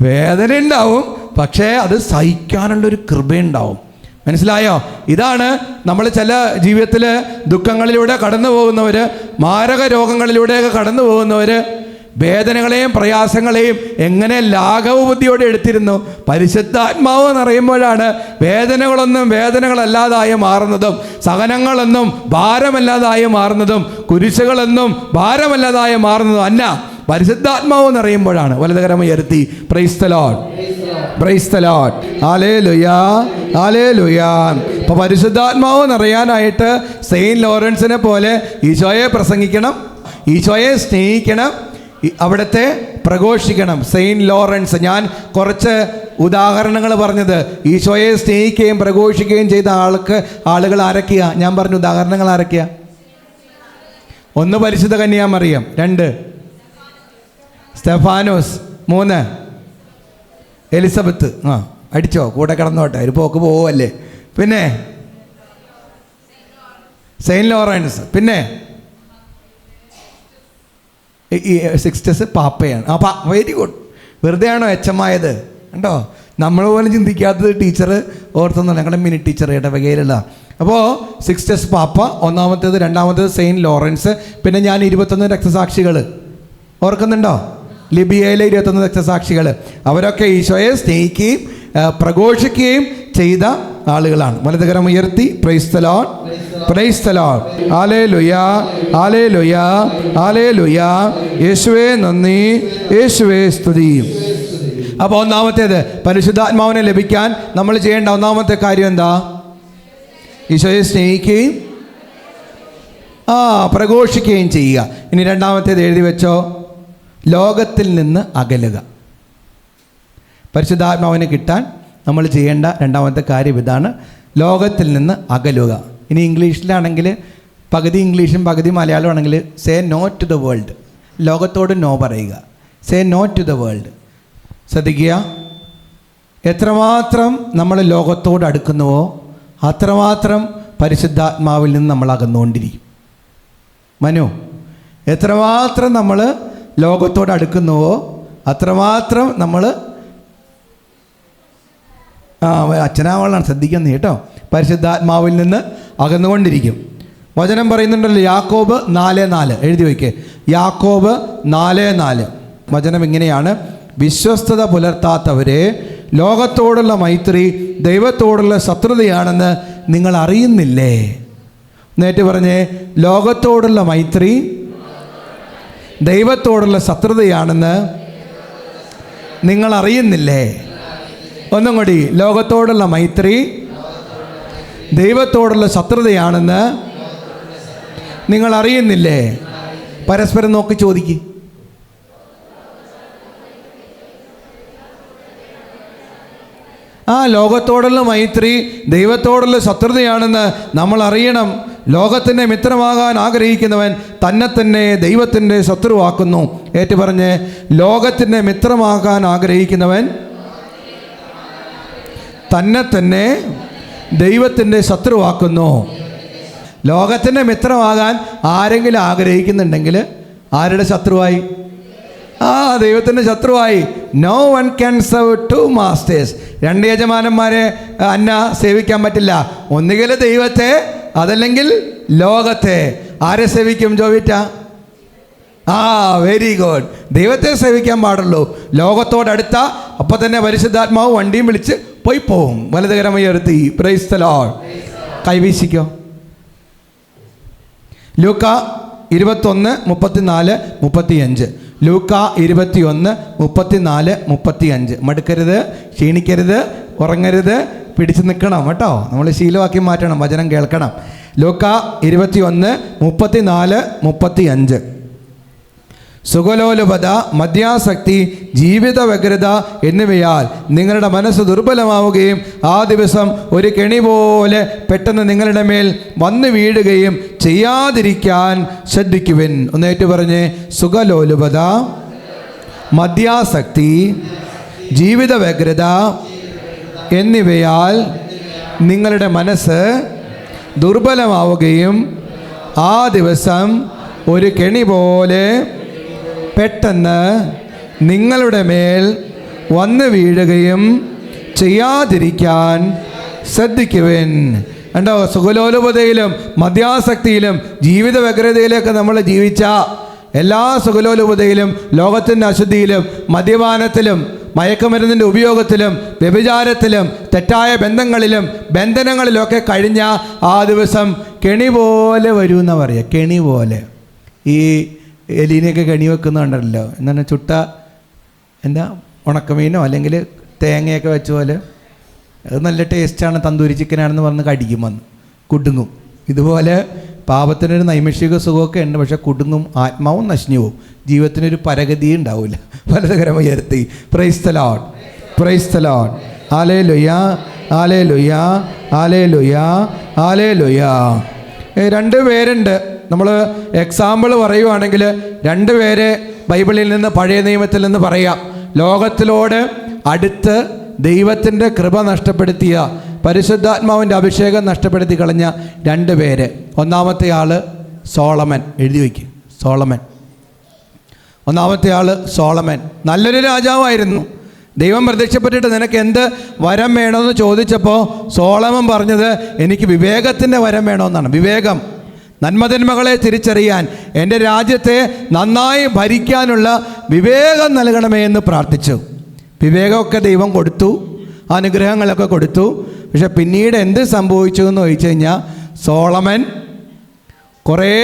വേദന ഉണ്ടാവും, പക്ഷേ അത് സഹിക്കാനുള്ളൊരു കൃപയുണ്ടാവും. മനസ്സിലായോ? ഇതാണ് നമ്മൾ ചില ജീവിതത്തിൽ ദുഃഖങ്ങളിലൂടെ കടന്നു പോകുന്നവർ, മാരക രോഗങ്ങളിലൂടെയൊക്കെ കടന്നു പോകുന്നവർ വേദനകളെയും പ്രയാസങ്ങളെയും എങ്ങനെ ലാഘവ ബുദ്ധിയോടെ എടുത്തിരുന്നു. പരിശുദ്ധാത്മാവ് എന്നറിയുമ്പോഴാണ് വേദനകളൊന്നും വേദനകളല്ലാതായി മാറുന്നതും, സഹനങ്ങളൊന്നും ഭാരമല്ലാതായി മാറുന്നതും, കുരിശുകളൊന്നും ഭാരമല്ലാതായി മാറുന്നതും അല്ല, പരിശുദ്ധാത്മാവ് എന്നറിയുമ്പോഴാണ്. വലതുകരം ഉയർത്തി praise the lord, praise the lord, hallelujah, hallelujah. അപ്പോൾ പരിശുദ്ധാത്മാവ് എന്നറിയാനായിട്ട് സെയിൻറ്റ് ലോറൻസിനെ പോലെ ഈശോയെ പ്രസംഗിക്കണം, ഈശോയെ സ്നേഹിക്കണം, അവിടുത്തെ പ്രഘോഷിക്കണം. സെയിൻറ്റ് ലോറൻസ്, ഞാൻ കുറച്ച് ഉദാഹരണങ്ങൾ പറഞ്ഞത് ഈശോയെ സ്നേഹിക്കുകയും പ്രഘോഷിക്കുകയും ചെയ്ത ആളുകൾ ആരൊക്കെയാ? ഞാൻ പറഞ്ഞു ഉദാഹരണങ്ങൾ ആരൊക്കെയാ? 1 പരിശുദ്ധ കന്യാമറിയം, 2 സ്തെഫാനോസ്, 3 എലിസബത്ത്. അടിച്ചോ, കൂടെ കിടന്നോട്ടെ, ഒരു പോക്ക് പോവല്ലേ. പിന്നെ സെയിൻറ്റ് ലോറൻസ്, പിന്നെ ഈ സിക്സ്റ്റസ് പാപ്പയാണ്. Very good. വെറുതെ ആണോ എച്ചമായത്? കണ്ടോ, നമ്മൾ പോലും ചിന്തിക്കാത്തത് ടീച്ചർ ഓർത്തൊന്നും, ഞങ്ങളുടെ മിനി ടീച്ചർ ഇടവകയിലുള്ള. അപ്പോൾ സിക്സ്റ്റസ് പാപ്പ ഒന്നാമത്തേത്, രണ്ടാമത്തേത് സെയിൻറ്റ് ലോറൻസ്. പിന്നെ ഞാൻ 21 രക്തസാക്ഷികൾ ഓർക്കുന്നുണ്ടോ? ലിബിയയിലെ 21 രക്തസാക്ഷികൾ. അവരൊക്കെ ഈശോയെ സ്നേഹിക്കുകയും പ്രഘോഷിക്കുകയും ചെയ്ത ആളുകളാണ്. വലതുകരം ഉയർത്തി praise the lord, praise the lord, hallelujah, hallelujah, hallelujah. യേശുവേ നന്ദി, യേശുവേ സ്തുതി. അപ്പോൾ ഒന്നാമത്തേത്, പരിശുദ്ധാത്മാവിനെ ലഭിക്കാൻ നമ്മൾ ചെയ്യേണ്ട ഒന്നാമത്തെ കാര്യം എന്താ? ഈശോയെ സ്നേഹിക്കുകയും പ്രഘോഷിക്കുകയും ചെയ്യുക. ഇനി രണ്ടാമത്തേത് എഴുതി വെച്ചോ, ലോകത്തിൽ നിന്ന് അകലുക. പരിശുദ്ധാത്മാവിനെ കിട്ടാൻ നമ്മൾ ചെയ്യേണ്ട രണ്ടാമത്തെ കാര്യം ഇതാണ്, ലോകത്തിൽ നിന്ന് അകലുക. ഇനി ഇംഗ്ലീഷിലാണെങ്കിൽ പകുതി ഇംഗ്ലീഷും പകുതി മലയാളം ആണെങ്കിൽ say no to the world. ലോകത്തോട് നോ പറയുക. Say no to the world. ശ്രദ്ധിക്കുക, എത്രമാത്രം നമ്മൾ ലോകത്തോട് അടുക്കുന്നുവോ അത്രമാത്രം പരിശുദ്ധാത്മാവിൽ നിന്ന് നമ്മൾ അകന്നുകൊണ്ടിരിക്കും. മനു, എത്രമാത്രം നമ്മൾ ലോകത്തോട് അടുക്കുന്നുവോ അത്രമാത്രം നമ്മൾ അച്ഛനാവളാണ് ശ്രദ്ധിക്കുന്നത് കേട്ടോ, പരിശുദ്ധാത്മാവിൽ നിന്ന് അകന്നുകൊണ്ടിരിക്കും. വചനം പറയുന്നുണ്ടല്ലോ, യാക്കോബ് 4:4 എഴുതി വയ്ക്കേ. യാക്കോബ് 4:4 വചനം ഇങ്ങനെയാണ്, വിശ്വസ്തത പുലർത്താത്തവരെ ലോകത്തോടുള്ള മൈത്രി ദൈവത്തോടുള്ള ശത്രുതയാണെന്ന് നിങ്ങൾ അറിയുന്നില്ലേ? നേറ്റ് പറഞ്ഞേ, ലോകത്തോടുള്ള മൈത്രി ദൈവത്തോടുള്ള ശത്രുതയാണെന്ന് നിങ്ങൾ അറിയുന്നില്ലേ? ഒന്നും കൂടി, ലോകത്തോടുള്ള മൈത്രി ദൈവത്തോടുള്ള ശത്രുതയാണെന്ന് നിങ്ങൾ അറിയുന്നില്ലേ? പരസ്പരം നോക്കി ചോദിക്ക്. ലോകത്തോടുള്ള മൈത്രി ദൈവത്തോടുള്ള ശത്രുതയാണെന്ന് നമ്മൾ അറിയണം. ലോകത്തിൻ്റെ മിത്രമാകാൻ ആഗ്രഹിക്കുന്നവൻ തന്നെ തന്നെ ദൈവത്തിൻ്റെ ശത്രുവാക്കുന്നു. ഏറ്റു പറഞ്ഞ്, ലോകത്തിൻ്റെ മിത്രമാകാൻ ആഗ്രഹിക്കുന്നവൻ തന്നെ തന്നെ ദൈവത്തിൻ്റെ ശത്രുവാക്കുന്നു. ലോകത്തിൻ്റെ മിത്രമാകാൻ ആരെങ്കിലും ആഗ്രഹിക്കുന്നുണ്ടെങ്കിൽ ആരുടെ ശത്രുവായി? ദൈവത്തിൻ്റെ ശത്രുവായി. No one can serve two masters. രണ്ട് യജമാനന്മാരെ സേവിക്കാൻ പറ്റില്ല. ഒന്നുകിൽ ദൈവത്തെ, അതല്ലെങ്കിൽ ലോകത്തെ. ആരെ സേവിക്കും ജോവിറ്റ? Very good. ദൈവത്തെ സേവിക്കാൻ പാടുള്ളൂ. ലോകത്തോടടുത്ത അപ്പം തന്നെ പരിശുദ്ധാത്മാവ് വണ്ടിയും വിളിച്ച് പോയി പോവും. വലതുകരമുയർത്തി പ്രൈസ് ദി ലോർഡ്. കൈവീശിക്കോ. ലൂക്ക 21:34-35. ലൂക്ക 21:34-35. മടുക്കരുത്, ക്ഷീണിക്കരുത്, ഉറങ്ങരുത്, പിടിച്ചു നിൽക്കണം കേട്ടോ. നമ്മൾ ശീലമാക്കി മാറ്റണം, വചനം കേൾക്കണം. ലൂക്ക 21:34-35. സുഖലോലുപത, മദ്യാസക്തി, ജീവിത വ്യഗ്രത എന്നിവയാൽ നിങ്ങളുടെ മനസ്സ് ദുർബലമാവുകയും ആ ദിവസം ഒരു കെണി പോലെ പെട്ടെന്ന് നിങ്ങളുടെ മേൽ വന്നു വീഴുകയും ചെയ്യാതിരിക്കാൻ ശ്രദ്ധിക്കുവിൻ. ഒന്നേറ്റു പറഞ്ഞ്, സുഖലോലുപത, മദ്യാസക്തി, ജീവിത വ്യഗ്രത എന്നിവയാൽ നിങ്ങളുടെ മനസ്സ് ദുർബലമാവുകയും ആ ദിവസം ഒരു കെണി പോലെ പെട്ടെന്ന് നിങ്ങളുടെ മേൽ വന്നു വീഴുകയും ചെയ്യാതിരിക്കാൻ ശ്രദ്ധിക്കുവിൻ. കണ്ടോ, സുഖലോലുപതയിലും മദ്യാസക്തിയിലും ജീവിത വ്യഗ്രതയിലൊക്കെ നമ്മൾ ജീവിച്ച എല്ലാ സുഖലോലുപതയിലും, ലോകത്തിൻ്റെ അശുദ്ധിയിലും, മദ്യപാനത്തിലും, മയക്കുമരുന്നിൻ്റെ ഉപയോഗത്തിലും, വ്യഭിചാരത്തിലും, തെറ്റായ ബന്ധനങ്ങളിലൊക്കെ കഴിഞ്ഞ ആ ദിവസം കെണി പോലെ വരൂ എന്നാണ് പറയുക. കെണി പോലെ. ഈ എലീനെയൊക്കെ കെണി വെക്കുന്നുണ്ടല്ലോ, എന്താണ്, ചുട്ട ഉണക്കമീനോ അല്ലെങ്കിൽ തേങ്ങയൊക്കെ വെച്ച പോലെ. അത് നല്ല ടേസ്റ്റാണ്, തന്തൂരി ചിക്കനാണെന്ന് പറഞ്ഞ് കടിക്കും, വന്ന് കുടുങ്ങും. ഇതുപോലെ പാപത്തിനൊരു നൈമിഷിക സുഖമൊക്കെ ഉണ്ട്, പക്ഷെ കുടുങ്ങും, ആത്മാവും നശിഞ്ഞു പോവും, ജീവിതത്തിനൊരു പരഗതി ഉണ്ടാവില്ല. വലതുകരം ഉയർത്തി praise the lord, praise the lord. Hallelujah, hallelujah, hallelujah, hallelujah. രണ്ട് പേരുണ്ട്. നമ്മൾ എക്സാമ്പിൾ പറയുവാണെങ്കിൽ രണ്ട് പേരെ ബൈബിളിൽ നിന്ന്, പഴയ നിയമത്തിൽ നിന്ന് പറയാം. ലോകത്തിലോട് അടുത്ത് ദൈവത്തിൻ്റെ കൃപ നഷ്ടപ്പെടുത്തിയ, പരിശുദ്ധാത്മാവിൻ്റെ അഭിഷേകം നഷ്ടപ്പെടുത്തി കളഞ്ഞ രണ്ട് പേര്. ഒന്നാമത്തെ ആൾ സോളമൻ. എഴുതി വയ്ക്കും, സോളമൻ. ഒന്നാമത്തെ ആൾ സോളമൻ നല്ലൊരു രാജാവായിരുന്നു. ദൈവം പ്രത്യക്ഷപ്പെട്ടിട്ട് നിനക്ക് എന്ത് വരം വേണമെന്ന് ചോദിച്ചപ്പോൾ സോളമൻ പറഞ്ഞത്, എനിക്ക് വിവേകത്തിൻ്റെ വരം വേണമെന്നാണ്. വിവേകം, നന്മതിന്മകളെ തിരിച്ചറിയാൻ, എൻ്റെ രാജ്യത്തെ നന്നായി ഭരിക്കാനുള്ള വിവേകം നൽകണമേ എന്ന് പ്രാർത്ഥിച്ചു. വിവേകമൊക്കെ ദൈവം കൊടുത്തു, അനുഗ്രഹങ്ങളൊക്കെ കൊടുത്തു. പക്ഷെ പിന്നീട് എന്ത് സംഭവിച്ചു എന്ന് ചോദിച്ചു കഴിഞ്ഞാൽ, സോളമൻ കുറേ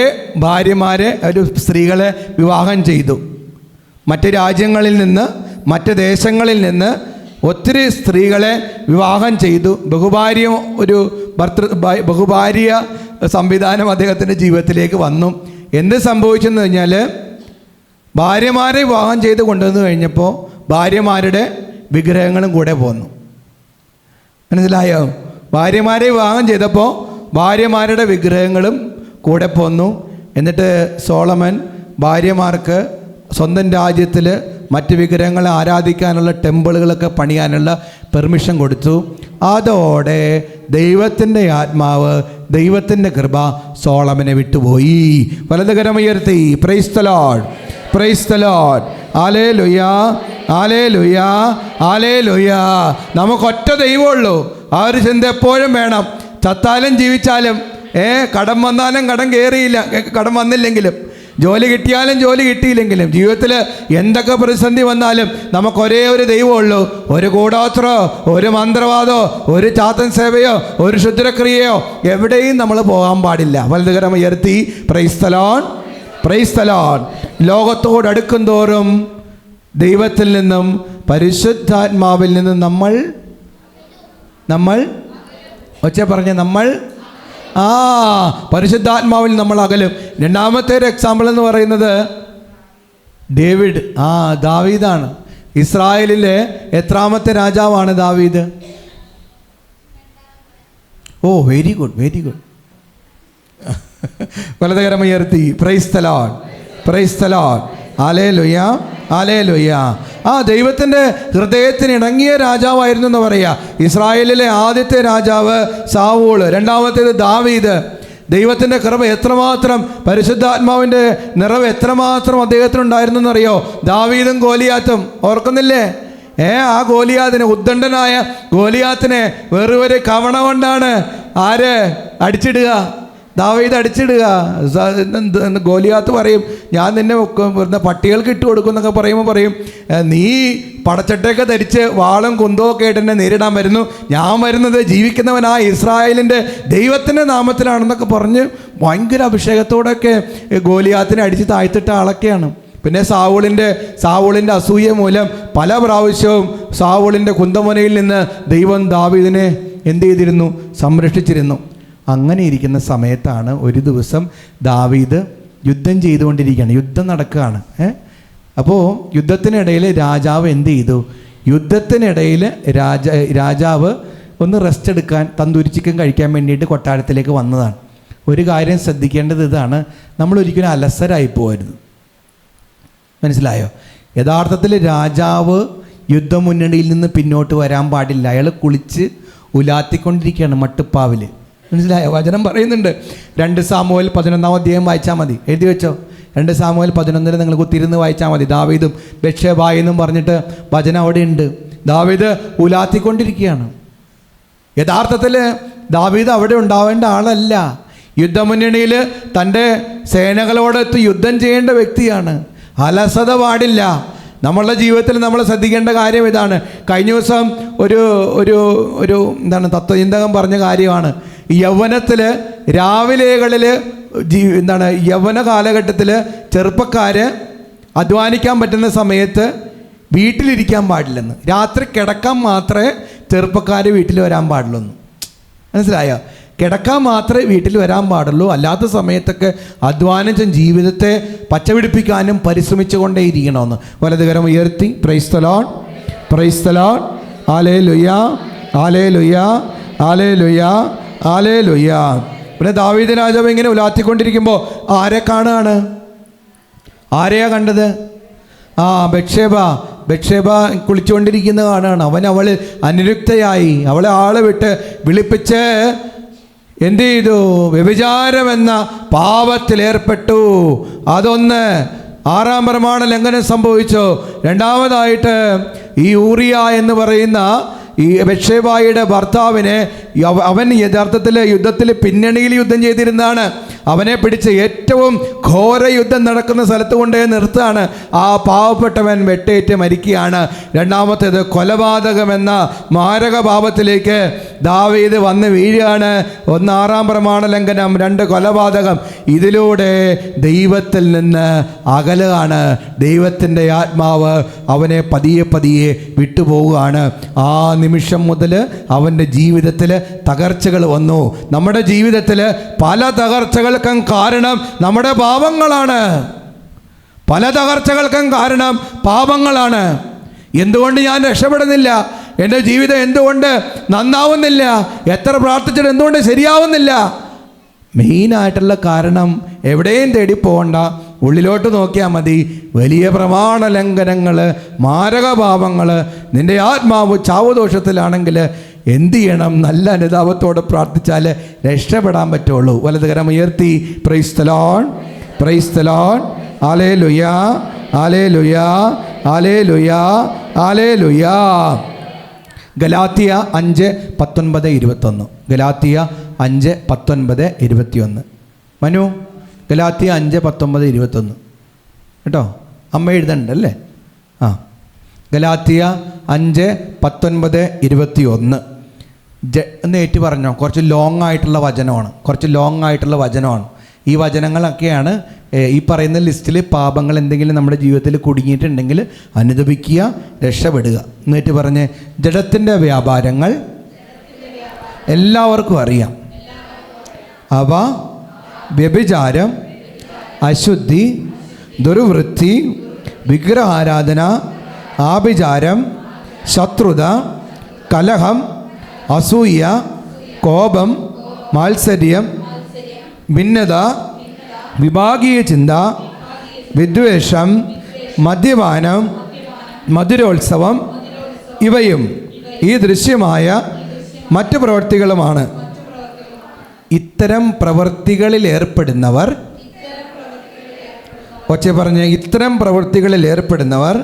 ഭാര്യമാരെ, ഒരു സ്ത്രീകളെ വിവാഹം ചെയ്തു. മറ്റ് രാജ്യങ്ങളിൽ നിന്ന്, മറ്റ് ദേശങ്ങളിൽ നിന്ന് ഒത്തിരി സ്ത്രീകളെ വിവാഹം ചെയ്തു. ബഹുഭാര്യ സംവിധാനം അദ്ദേഹത്തിൻ്റെ ജീവിതത്തിലേക്ക് വന്നു. എന്ത് സംഭവിച്ചെന്ന് കഴിഞ്ഞാൽ, ഭാര്യമാരെ വിവാഹം ചെയ്ത് കൊണ്ടുവന്നു കഴിഞ്ഞപ്പോൾ ഭാര്യമാരുടെ വിഗ്രഹങ്ങളും കൂടെ പോന്നു. മനസ്സിലായോ? ഭാര്യമാരെ വിവാഹം ചെയ്തപ്പോൾ ഭാര്യമാരുടെ വിഗ്രഹങ്ങളും കൂടെ പോന്നു. എന്നിട്ട് സോളമൻ ഭാര്യമാർക്ക് സ്വന്തം രാജ്യത്തിൽ മറ്റ് വിഗ്രഹങ്ങളെ ആരാധിക്കാനുള്ള ടെമ്പിളുകളൊക്കെ പണിയാനുള്ള പെർമിഷൻ കൊടുത്തു. അതോടെ ദൈവത്തിൻ്റെ ആത്മാവ്, ദൈവത്തിൻ്റെ കൃപ സോളമനെ വിട്ടുപോയി. വലതുകരമുയർത്തി praise the lord, praise the lord. Hallelujah, hallelujah, hallelujah. നമുക്കൊറ്റ ദൈവമുള്ളൂ. ആ ഒരു ചിന്ത എപ്പോഴും വേണം. ചത്താലും ജീവിച്ചാലും, കടം വന്നാലും കടം കയറിയില്ല, കടം വന്നില്ലെങ്കിലും ജോലി കിട്ടിയാലും ജോലി കിട്ടിയില്ലെങ്കിലും ജീവിതത്തിൽ എന്തൊക്കെ പ്രതിസന്ധി വന്നാലും നമുക്ക് ഒരേ ഒരു ദൈവമുള്ളൂ. ഒരു കൂടോത്രോ, ഒരു മന്ത്രവാദോ, ഒരു ചാത്തൻ സേവയോ, ഒരു ക്ഷുദ്രക്രിയയോ എവിടെയും നമ്മൾ പോകാൻ പാടില്ല. വലതുകരം ഉയർത്തി praise the lord, praise the Lord. ലോകത്തോട് അടുക്കും തോറും ദൈവത്തിൽ നിന്നും പരിശുദ്ധാത്മാവിൽ നിന്നും നമ്മൾ ഒച്ച പറഞ്ഞ നമ്മൾ പരിശുദ്ധാത്മാവിൽ നമ്മൾ അകലും. രണ്ടാമത്തെ ഒരു എക്സാമ്പിൾ എന്ന് പറയുന്നത് ഡേവിഡ്, ദാവീദാണ്. ഇസ്രായേലിലെ എത്രാമത്തെ രാജാവാണ് ദാവീദ്? ഓ, വെരി ഗുഡ്, വെരി ഗുഡ്. വലതുകരം ഉയർത്തി praise the lord, praise the lord. Hallelujah, hallelujah. ദൈവത്തിൻ്റെ ഹൃദയത്തിന് ഇണങ്ങിയ രാജാവായിരുന്നു എന്ന് പറയുക. ഇസ്രായേലിലെ ആദ്യത്തെ രാജാവ് സാവൂൾ, രണ്ടാമത്തേത് ദാവീദ്. ദൈവത്തിൻ്റെ കൃപ എത്രമാത്രം, പരിശുദ്ധാത്മാവിൻ്റെ നിറവ് എത്രമാത്രം അദ്ദേഹത്തിനുണ്ടായിരുന്നു എന്നറിയോ? ദാവീദും ഗോലിയാത്തും ഓർക്കുന്നില്ലേ? ആ ഗോലിയാത്തിനെ, ഉദ്ദണ്ഡനായ ഗോലിയാത്തിനെ വെറുതെ കവണ കൊണ്ടാണ് ആര് അടിച്ചിടുക? ദാവീദ് അടിച്ചിടുക. ഗോലിയാത്ത് പറയും, ഞാൻ നിന്നെ പട്ടികൾക്ക് ഇട്ട് കൊടുക്കും എന്നൊക്കെ പറയുമ്പോൾ പറയും, നീ പടച്ചട്ടയൊക്കെ ധരിച്ച് വാളും കുന്തമൊക്കെ ആയിട്ട് എന്നെ നേരിടാൻ വരുന്നു, ഞാൻ വരുന്നത് ജീവിക്കുന്നവനായ ഇസ്രായേലിൻ്റെ ദൈവത്തിൻ്റെ നാമത്തിലാണെന്നൊക്കെ പറഞ്ഞ് ഭയങ്കര അഭിഷേകത്തോടെയൊക്കെ ഗോലിയാത്തിനെ അടിച്ച് താഴ്ത്തിട്ട ആളൊക്കെയാണ്. പിന്നെ സാവൂളിൻ്റെ അസൂയ മൂലം പല പ്രാവശ്യവും സാവൂളിൻ്റെ കുന്തമുനയിൽ നിന്ന് ദൈവം ദാവീദിനെ എന്ത് ചെയ്തിരുന്നു? സംരക്ഷിച്ചിരുന്നു. അങ്ങനെ ഇരിക്കുന്ന സമയത്താണ് ഒരു ദിവസം ദാവീദ് യുദ്ധം ചെയ്തുകൊണ്ടിരിക്കുകയാണ്, യുദ്ധം നടക്കുകയാണ്. അപ്പോൾ യുദ്ധത്തിനിടയിൽ രാജാവ് എന്ത് ചെയ്തു? യുദ്ധത്തിനിടയിൽ രാജാവ് ഒന്ന് റെസ്റ്റ് എടുക്കാൻ, തന്തൂരി ചിക്കൻ കഴിക്കാൻ വേണ്ടിയിട്ട് കൊട്ടാരത്തിലേക്ക് വന്നതാണ്. ഒരു കാര്യം ശ്രദ്ധിക്കേണ്ടത് ഇതാണ്, നമ്മളൊരിക്കലും അലസരായി പോകരുത്. മനസ്സിലായോ? യഥാർത്ഥത്തിൽ രാജാവ് യുദ്ധമുന്നണിയിൽ നിന്ന് പിന്നോട്ട് വരാൻ പാടില്ല. അയാൾ കുളിച്ച് ഉലാത്തിക്കൊണ്ടിരിക്കുകയാണ് മട്ടുപ്പാവിൽ. മനസ്സിലായോ? വചനം പറയുന്നുണ്ട്. 2 സാമുവേൽ 11-ാം അധ്യായം വായിച്ചാൽ മതി, എഴുതി വെച്ചോ. 2 സാമുവേൽ 11 നിങ്ങൾ കുത്തിരുന്ന് വായിച്ചാൽ മതി. ദാവീദും ബത്ശേബായി എന്നും പറഞ്ഞിട്ട് വചനം അവിടെ ഉണ്ട്. ദാവീദ് ഉലാത്തിക്കൊണ്ടിരിക്കുകയാണ്. യഥാർത്ഥത്തിൽ ദാവീദ് അവിടെ ഉണ്ടാവേണ്ട ആളല്ല. യുദ്ധമുന്നണിയിൽ തൻ്റെ സേനകളോടൊത്ത് യുദ്ധം ചെയ്യേണ്ട വ്യക്തിയാണ്. അലസത പാടില്ല. നമ്മളുടെ ജീവിതത്തിൽ നമ്മൾ ശ്രദ്ധിക്കേണ്ട കാര്യം ഇതാണ്. കഴിഞ്ഞ ദിവസം ഒരു എന്താണ് തത്വചിന്തകൻ പറഞ്ഞ കാര്യമാണ്. യൗവനത്തിൽ രാവിലെകളിൽ യൗവന കാലഘട്ടത്തിൽ ചെറുപ്പക്കാർ അധ്വാനിക്കാൻ പറ്റുന്ന സമയത്ത് വീട്ടിലിരിക്കാൻ പാടില്ലെന്ന്. രാത്രി കിടക്കാൻ മാത്രമേ ചെറുപ്പക്കാർ വീട്ടിൽ വരാൻ പാടുള്ളൂ. മനസ്സിലായോ? കിടക്കാൻ മാത്രമേ വീട്ടിൽ വരാൻ പാടുള്ളൂ. അല്ലാത്ത സമയത്തൊക്കെ അധ്വാനിച്ച ജീവിതത്തെ പച്ചപിടിപ്പിക്കാനും പരിശ്രമിച്ചു കൊണ്ടേയിരിക്കണമെന്ന്. വലതുകരം ഉയർത്തി praise the lord, praise the lord. Hallelujah, hallelujah, hallelujah, hallelujah. പിന്നെ ദാവീദ് രാജാവ് ഇങ്ങനെ ഉലാത്തിക്കൊണ്ടിരിക്കുമ്പോൾ ആരെ കാണുകയാണ്? ആരെയാ കണ്ടത്? ബത്ശേബ കുളിച്ചുകൊണ്ടിരിക്കുന്ന കാണുകയാണ്. അവൾ അനുരുക്തയായി. അവളെ ആളെ വിട്ട് വിളിപ്പിച്ച് എന്ത് ചെയ്തു? വ്യഭിചാരമെന്ന പാപത്തിലേർപ്പെട്ടു. അതൊന്ന്. 6-ാം പ്രമാണ ലംഘനം സംഭവിച്ചു. രണ്ടാമതായിട്ട് ഈ ഊറിയ എന്ന് പറയുന്ന ഈ ബത്ശേബായിയുടെ ഭർത്താവിനെ അവൻ യഥാർത്ഥത്തിൽ യുദ്ധത്തിൽ പിന്നണിയിൽ യുദ്ധം ചെയ്തിരുന്നതാണ്. അവനെ പിടിച്ച് ഏറ്റവും ഘോര യുദ്ധം നടക്കുന്ന സ്ഥലത്ത് കൊണ്ടേ നിർത്തുകയാണ്. ആ പാവപ്പെട്ടവൻ വെട്ടേറ്റ് മരിക്കുകയാണ്. രണ്ടാമത്തേത് കൊലപാതകമെന്ന മാരക പാപത്തിലേക്ക് ദാവീദ് വന്ന് വീഴുകയാണ്. 1 6-ാം പ്രമാണ ലംഘനം, 2 കൊലപാതകം. ഇതിലൂടെ ദൈവത്തിൽ നിന്ന് അകലുകയാണ്. ദൈവത്തിൻ്റെ ആത്മാവ് അവനെ പതിയെ പതിയെ വിട്ടുപോവുകയാണ്. ആ നിമിഷം മുതൽ അവൻ്റെ ജീവിതത്തിൽ തകർച്ചകൾ വന്നു. നമ്മുടെ ജീവിതത്തിൽ പല തകർച്ചകൾക്കും കാരണം നമ്മുടെ പാപങ്ങളാണ്. പല തകർച്ചകൾക്കും കാരണം പാപങ്ങളാണ്. എന്തുകൊണ്ട് ഞാൻ രക്ഷപ്പെടുന്നില്ല? എൻ്റെ ജീവിതം എന്തുകൊണ്ട് നന്നാവുന്നില്ല? എത്ര പ്രാർത്ഥിച്ചിട്ട് എന്തുകൊണ്ട് ശരിയാവുന്നില്ല? മെയിനായിട്ടുള്ള കാരണം എവിടെയും തേടി പോകണ്ട, ഉള്ളിലോട്ട് നോക്കിയാൽ മതി. വലിയ പ്രമാണ ലംഘനങ്ങൾ, മാരകപാപങ്ങൾ, നിൻ്റെ ആത്മാവ് ചാവുദോഷത്തിലാണെങ്കിൽ എന്ത് ചെയ്യണം? നല്ല അനുതാപത്തോടെ പ്രാർത്ഥിച്ചാൽ രക്ഷപ്പെടാൻ പറ്റുള്ളൂ. വലതുകരം ഉയർത്തി praise the lord, praise the lord. Hallelujah, hallelujah, hallelujah, hallelujah. Galatia 5:19-21. Galatia 5:19-21. Manu Galatia 5:19-21 കേട്ടോ. അമ്മ എഴുതണ്ടല്ലേ? ആ, ഗലാത്യ 5:19-21 എന്ന് ഏറ്റു പറഞ്ഞോ. കുറച്ച് ലോങ് ആയിട്ടുള്ള വചനമാണ്. ഈ വചനങ്ങളൊക്കെയാണ് ഈ പറയുന്ന ലിസ്റ്റിൽ. പാപങ്ങൾ എന്തെങ്കിലും നമ്മുടെ ജീവിതത്തിൽ കുടുങ്ങിയിട്ടുണ്ടെങ്കിൽ അനുദപിക്കുക, രക്ഷപ്പെടുക. എന്നിട്ട് പറഞ്ഞ്, ജഡത്തിൻ്റെ വ്യാപാരങ്ങൾ എല്ലാവർക്കും അറിയാം. അവ വ്യഭിചാരം, അശുദ്ധി, ദുർവൃത്തി, വിഗ്രഹാരാധന, ആഭിചാരം, ശത്രുത, കലഹം, അസൂയ, കോപം, മാത്സര്യം, ഭിന്നത, വിഭാഗീയ ചിന്ത, വിദ്വേഷം, മദ്യപാനം, മധുരോത്സവം ഇവയും ഈ ദൃശ്യമായ മറ്റു പ്രവൃത്തികളുമാണ്. ഇത്തരം പ്രവൃത്തികളിൽ ഏർപ്പെടുന്നവർ, ഇത്തരം പ്രവൃത്തികളിൽ ഏർപ്പെടുന്നവർ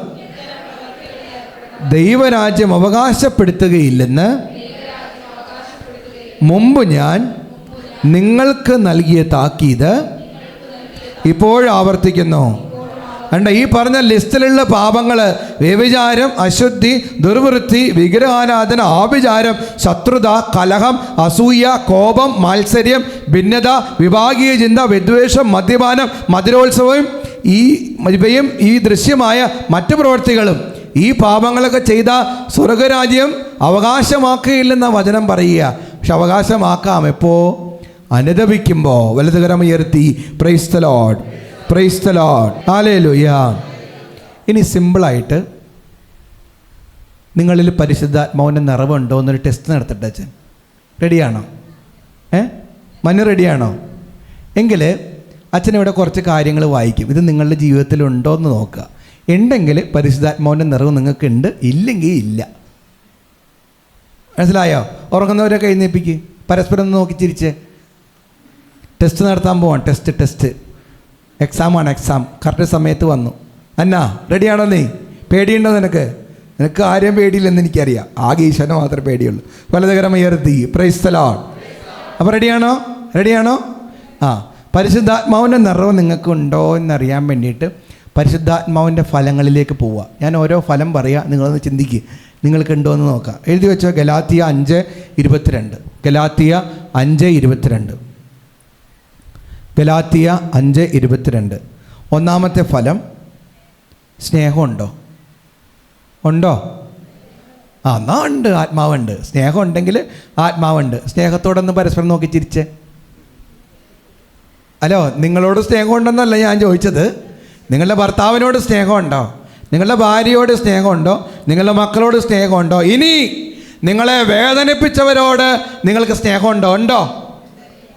ദൈവരാജ്യം അവകാശപ്പെടുത്തുകയില്ലെന്ന് മുമ്പ് ഞാൻ നിങ്ങൾക്ക് നൽകിയ താക്കീത് ഇപ്പോഴാവർത്തിക്കുന്നു. കണ്ട, ഈ പറഞ്ഞ ലിസ്റ്റിലുള്ള പാപങ്ങൾ: വ്യഭിചാരം, അശുദ്ധി, ദുർവൃത്തി, വിഗ്രഹാരാധന, ആഭിചാരം, ശത്രുത, കലഹം, അസൂയ, കോപം, മാത്സര്യം, ഭിന്നത, വിഭാഗീയ ചിന്ത, വിദ്വേഷം, മദ്യപാനം, മധുരോത്സവം ഇവയും ഈ ദൃശ്യമായ മറ്റു പ്രവൃത്തികളും. ഈ പാപങ്ങളൊക്കെ ചെയ്ത സ്വർഗരാജ്യം അവകാശമാക്കുകയില്ലെന്ന വചനം പറയുക. പക്ഷെ അവകാശമാക്കാം എപ്പോൾ? അനുദപിക്കുമ്പോൾ. വലതുകരം ഉയർത്തി praise the lord, praise the lord, hallelujah. ഇനി സിമ്പിളായിട്ട് നിങ്ങളിൽ പരിശുദ്ധാത്മാവിൻ്റെ നിറവുണ്ടോ എന്നൊരു ടെസ്റ്റ് നടത്തട്ടെ. അച്ഛൻ റെഡിയാണോ? മനു റെഡിയാണോ? എങ്കിൽ അച്ഛനിവിടെ കുറച്ച് കാര്യങ്ങൾ വായിക്കും. ഇത് നിങ്ങളുടെ ജീവിതത്തിലുണ്ടോ എന്ന് നോക്കുക. ഉണ്ടെങ്കിൽ പരിശുദ്ധാത്മാവിൻ്റെ നിറവ് നിങ്ങൾക്ക് ഉണ്ട്, ഇല്ലെങ്കിൽ ഇല്ല. മനസ്സിലായോ? ഉറങ്ങുന്നവരൊക്കെ എഴുന്നേൽപ്പിക്ക്. പരസ്പരം ഒന്ന് നോക്കി ചിരിച്ച്. ടെസ്റ്റ് നടത്താൻ പോവാം. ടെസ്റ്റ് എക്സാമാണ്. എക്സാം കറക്റ്റ് സമയത്ത് വന്നു. അന്നാ റെഡിയാണോ? നീ പേടിയുണ്ടോ? നിനക്ക് ആരെയും പേടിയില്ലെന്ന് എനിക്കറിയാം. ആകെ ഈശോനെ മാത്രമേ പേടിയുള്ളൂ. വലതുകരം ഉയർത്തി പ്രൈസ് ദി ലോർഡ്. അപ്പോൾ റെഡിയാണോ? ആ, പരിശുദ്ധാത്മാവിൻ്റെ നിറവ് നിങ്ങൾക്ക് ഉണ്ടോ എന്നറിയാൻ വേണ്ടിയിട്ട് പരിശുദ്ധാത്മാവിൻ്റെ ഫലങ്ങളിലേക്ക് പോവുക. ഞാൻ ഓരോ ഫലം പറയാം, നിങ്ങളൊന്ന് ചിന്തിക്കുക, നിങ്ങൾക്ക് ഉണ്ടോ എന്ന് നോക്കാം. എഴുതി വെച്ചോ. ഗലാത്യ 5:22. ഗലാത്യ 5:22. ഗലാത്യ 5:22. ഒന്നാമത്തെ ഫലം സ്നേഹമുണ്ടോ? എന്നാ ഉണ്ട്. ആത്മാവുണ്ട്. സ്നേഹം ഉണ്ടെങ്കിൽ ആത്മാവുണ്ട്. സ്നേഹത്തോടൊന്ന് പരസ്പരം നോക്കി ചിരിച്ചേ. ഹലോ, നിങ്ങളോട് സ്നേഹമുണ്ടെന്നല്ല ഞാൻ ചോദിച്ചത്. നിങ്ങളുടെ ഭർത്താവിനോട് സ്നേഹമുണ്ടോ? നിങ്ങളുടെ ഭാര്യയോട് സ്നേഹമുണ്ടോ? നിങ്ങളുടെ മക്കളോട് സ്നേഹമുണ്ടോ? ഇനി നിങ്ങളെ വേദനിപ്പിച്ചവരോട് നിങ്ങൾക്ക് സ്നേഹമുണ്ടോ?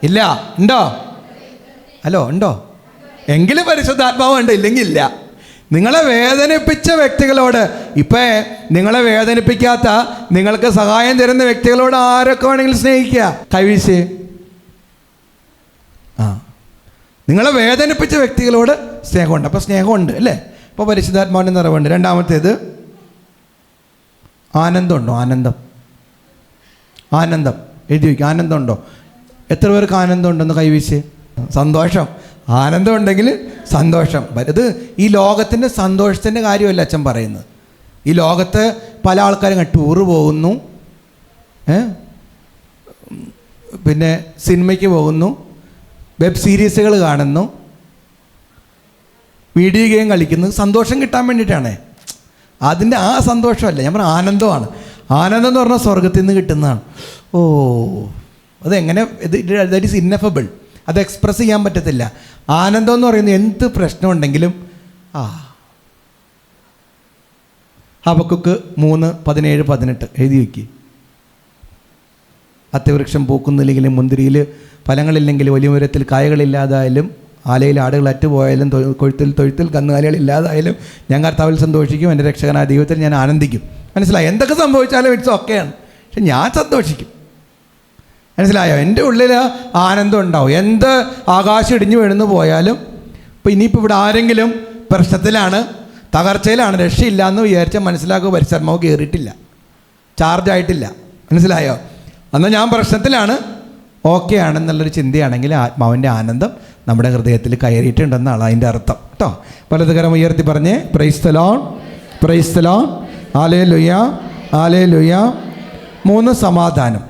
ഇല്ല. ഉണ്ടോ? ഹലോ, ഉണ്ടോ? എങ്കിലും പരിശുദ്ധാത്മാവുണ്ട്, ഇല്ലെങ്കിൽ ഇല്ല. നിങ്ങളെ വേദനിപ്പിച്ച വ്യക്തികളോട്, ഇപ്പം നിങ്ങളെ വേദനിപ്പിക്കാത്ത, നിങ്ങൾക്ക് സഹായം തരുന്ന വ്യക്തികളോട് ആരൊക്കെ വേണമെങ്കിലും സ്നേഹിക്കുക. കൈവീശ്. നിങ്ങളെ വേദനിപ്പിച്ച വ്യക്തികളോട് സ്നേഹമുണ്ട്. അപ്പോൾ സ്നേഹമുണ്ട് അല്ലേ? അപ്പോൾ പരിശുദ്ധാത്മാവിൻ്റെ നിറവുണ്ട്. രണ്ടാമത്തേത് ആനന്ദമുണ്ടോ? ആനന്ദം എഴുതി വയ്ക്കും. ആനന്ദമുണ്ടോ? എത്ര പേർക്ക് ആനന്ദമുണ്ടെന്ന് കൈവീശ്. സന്തോഷം. ആനന്ദം ഉണ്ടെങ്കിൽ സന്തോഷം. ഇത് ഈ ലോകത്തിൻ്റെ സന്തോഷത്തിൻ്റെ കാര്യമല്ല അച്ഛൻ പറയുന്നത്. ഈ ലോകത്ത് പല ആൾക്കാരും ടൂറ് പോകുന്നു, പിന്നെ സിനിമയ്ക്ക് പോകുന്നു, വെബ് സീരീസുകൾ കാണുന്നു, വീഡിയോ ഗെയിം കളിക്കുന്നു. സന്തോഷം കിട്ടാൻ വേണ്ടിയിട്ടാണ്. അതിൻ്റെ ആ സന്തോഷമല്ല ഞാൻ പറഞ്ഞ ആനന്ദമാണ്. ആനന്ദം എന്ന് പറഞ്ഞാൽ സ്വർഗത്തിൽ നിന്ന് കിട്ടുന്നതാണ്. അതെങ്ങനെ? That is ineffable. അത് എക്സ്പ്രസ് ചെയ്യാൻ പറ്റത്തില്ല. ആനന്ദം എന്ന് പറയുന്നത് എന്ത് പ്രശ്നമുണ്ടെങ്കിലും ഹബക്കുക്ക് 3:17-18 എഴുതി വയ്ക്കുക. അത്തിവൃക്ഷം പൂക്കുന്നില്ലെങ്കിലും, മുന്തിരിയിൽ ഫലങ്ങളില്ലെങ്കിലും, വലിയ ഉയരത്തിൽ കായകളില്ലാതായാലും, ആലയിൽ ആടുകൾ അറ്റുപോയാലും, തൊഴുത്തിൽ കന്നുകാലികളില്ലാതായാലും ഞാൻ കർത്താവിൽ സന്തോഷിക്കും. എൻ്റെ രക്ഷകനായ ദൈവത്തിൽ ഞാൻ ആനന്ദിക്കും. മനസ്സിലായോ? എന്തൊക്കെ സംഭവിച്ചാലും ഇറ്റ്സ് ഓക്കെയാണ്. പക്ഷെ ഞാൻ സന്തോഷിക്കും. മനസ്സിലായോ? എൻ്റെ ഉള്ളിൽ ആനന്ദം ഉണ്ടാവും. എന്ത് ആകാശം ഇടിഞ്ഞു വീഴുന്നു പോയാലും. ഇപ്പോൾ ഇനിയിപ്പോൾ ഇവിടെ ആരെങ്കിലും പ്രശ്നത്തിലാണ്, തകർച്ചയിലാണ്, രക്ഷയില്ല എന്ന് വിചാരിച്ചാൽ മനസ്സിലാക്കുക, പരിശർമാവ് കയറിയിട്ടില്ല, ചാർജ് ആയിട്ടില്ല. മനസ്സിലായോ? എന്നാൽ ഞാൻ പ്രശ്നത്തിലാണ്, ഓക്കെ ആണെന്നുള്ളൊരു ചിന്തയാണെങ്കിൽ ആത്മാവിൻ്റെ ആനന്ദം നമ്മുടെ ഹൃദയത്തിൽ കയറിയിട്ടുണ്ടെന്നാണ് അതിൻ്റെ അർത്ഥം കേട്ടോ. വലതുകരം ഉയർത്തി പറഞ്ഞേ praise the lord, praise the lord, hallelujah, hallelujah. 3 സമാധാനം.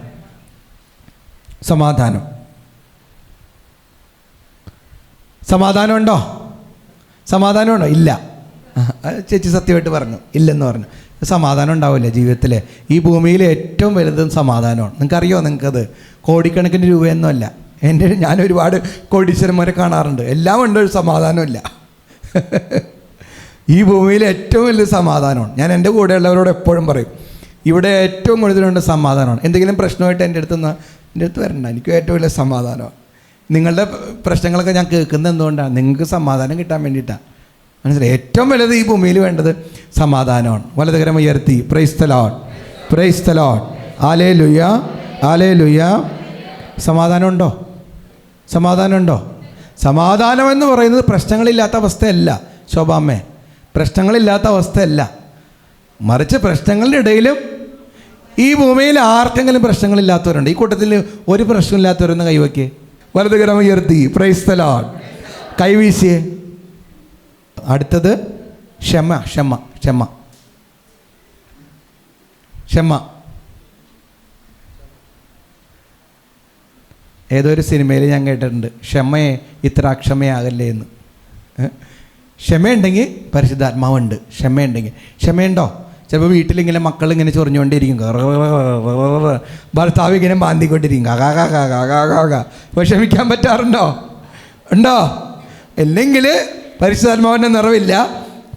സമാധാനം. സമാധാനമുണ്ടോ? സമാധാനമുണ്ടോ? ഇല്ല. ചേച്ചി സത്യമായിട്ട് പറഞ്ഞു ഇല്ലെന്ന് പറഞ്ഞു. സമാധാനം ഉണ്ടാവില്ല ജീവിതത്തിൽ. ഈ ഭൂമിയിൽ ഏറ്റവും വലുത് സമാധാനമാണ്. നിങ്ങൾക്കറിയോ? നിങ്ങൾക്കത് കോടിക്കണക്കിന് രൂപയൊന്നുമല്ല. ഞാൻ ഒരുപാട് കോടീശ്വരന്മാരെ കാണാറുണ്ട്, എല്ലാം ഉണ്ട്, ഒരു സമാധാനമില്ല. ഈ ഭൂമിയിൽ ഏറ്റവും വലിയ സമാധാനമാണ്. ഞാൻ എൻ്റെ കൂടെയുള്ളവരോട് എപ്പോഴും പറയും, ഇവിടെ ഏറ്റവും കൂടുതലുണ്ട് സമാധാനമാണ്. എന്തെങ്കിലും പ്രശ്നമായിട്ട് എൻ്റെ അടുത്ത് വരണ്ട, എനിക്ക് ഏറ്റവും വലിയ സമാധാനമാണ്. നിങ്ങളുടെ പ്രശ്നങ്ങളൊക്കെ ഞാൻ കേൾക്കുന്നത് എന്തുകൊണ്ടാണ്? നിങ്ങൾക്ക് സമാധാനം കിട്ടാൻ വേണ്ടിയിട്ടാണ്. മനസ്സിലായി? ഏറ്റവും വലുത് ഈ ഭൂമിയിൽ വേണ്ടത് സമാധാനമാണ്. വലതുകരം ഉയർത്തി praise the lord, praise the lord, hallelujah, hallelujah. സമാധാനമുണ്ടോ? സമാധാനമുണ്ടോ? സമാധാനമെന്ന് പറയുന്നത് പ്രശ്നങ്ങളില്ലാത്ത അവസ്ഥയല്ല ശോഭാമ്മേ, പ്രശ്നങ്ങളില്ലാത്ത അവസ്ഥയല്ല. മറിച്ച് പ്രശ്നങ്ങളുടെ ഇടയിലും ഈ ഭൂമിയിൽ ആർക്കെങ്കിലും പ്രശ്നങ്ങളില്ലാത്തവരുണ്ട്? ഈ കൂട്ടത്തിൽ ഒരു പ്രശ്നമില്ലാത്തവരൊന്ന് കൈവയ്ക്കേ. വലതുകരം ഉയർത്തി പ്രൈസ് ദി ലോർഡ്, കൈവീശിയേ. അടുത്തത് ക്ഷമ. ക്ഷമ, ക്ഷമ, ക്ഷമ. ഏതൊരു സിനിമയിൽ ഞാൻ കേട്ടിട്ടുണ്ട്, ക്ഷമയെ ഇത്ര അക്ഷമയാകല്ലേ എന്ന്. ക്ഷമയുണ്ടെങ്കിൽ പരിശുദ്ധാത്മാവുണ്ട്. ക്ഷമയുണ്ടെങ്കിൽ. ക്ഷമയുണ്ടോ? ചിലപ്പോൾ വീട്ടിലിങ്ങനെ മക്കളിങ്ങനെ ചൊറിഞ്ഞുകൊണ്ടിരിക്കും, ഭർത്താവ് ഇങ്ങനെ മാന്തിക്കൊണ്ടിരിക്കും, അപ്പോൾ ക്ഷമിക്കാൻ പറ്റാറുണ്ടോ? ഉണ്ടോ? അല്ലെങ്കിൽ പരിശുദ്ധാത്മാവിൻ്റെ നിറവില്ല.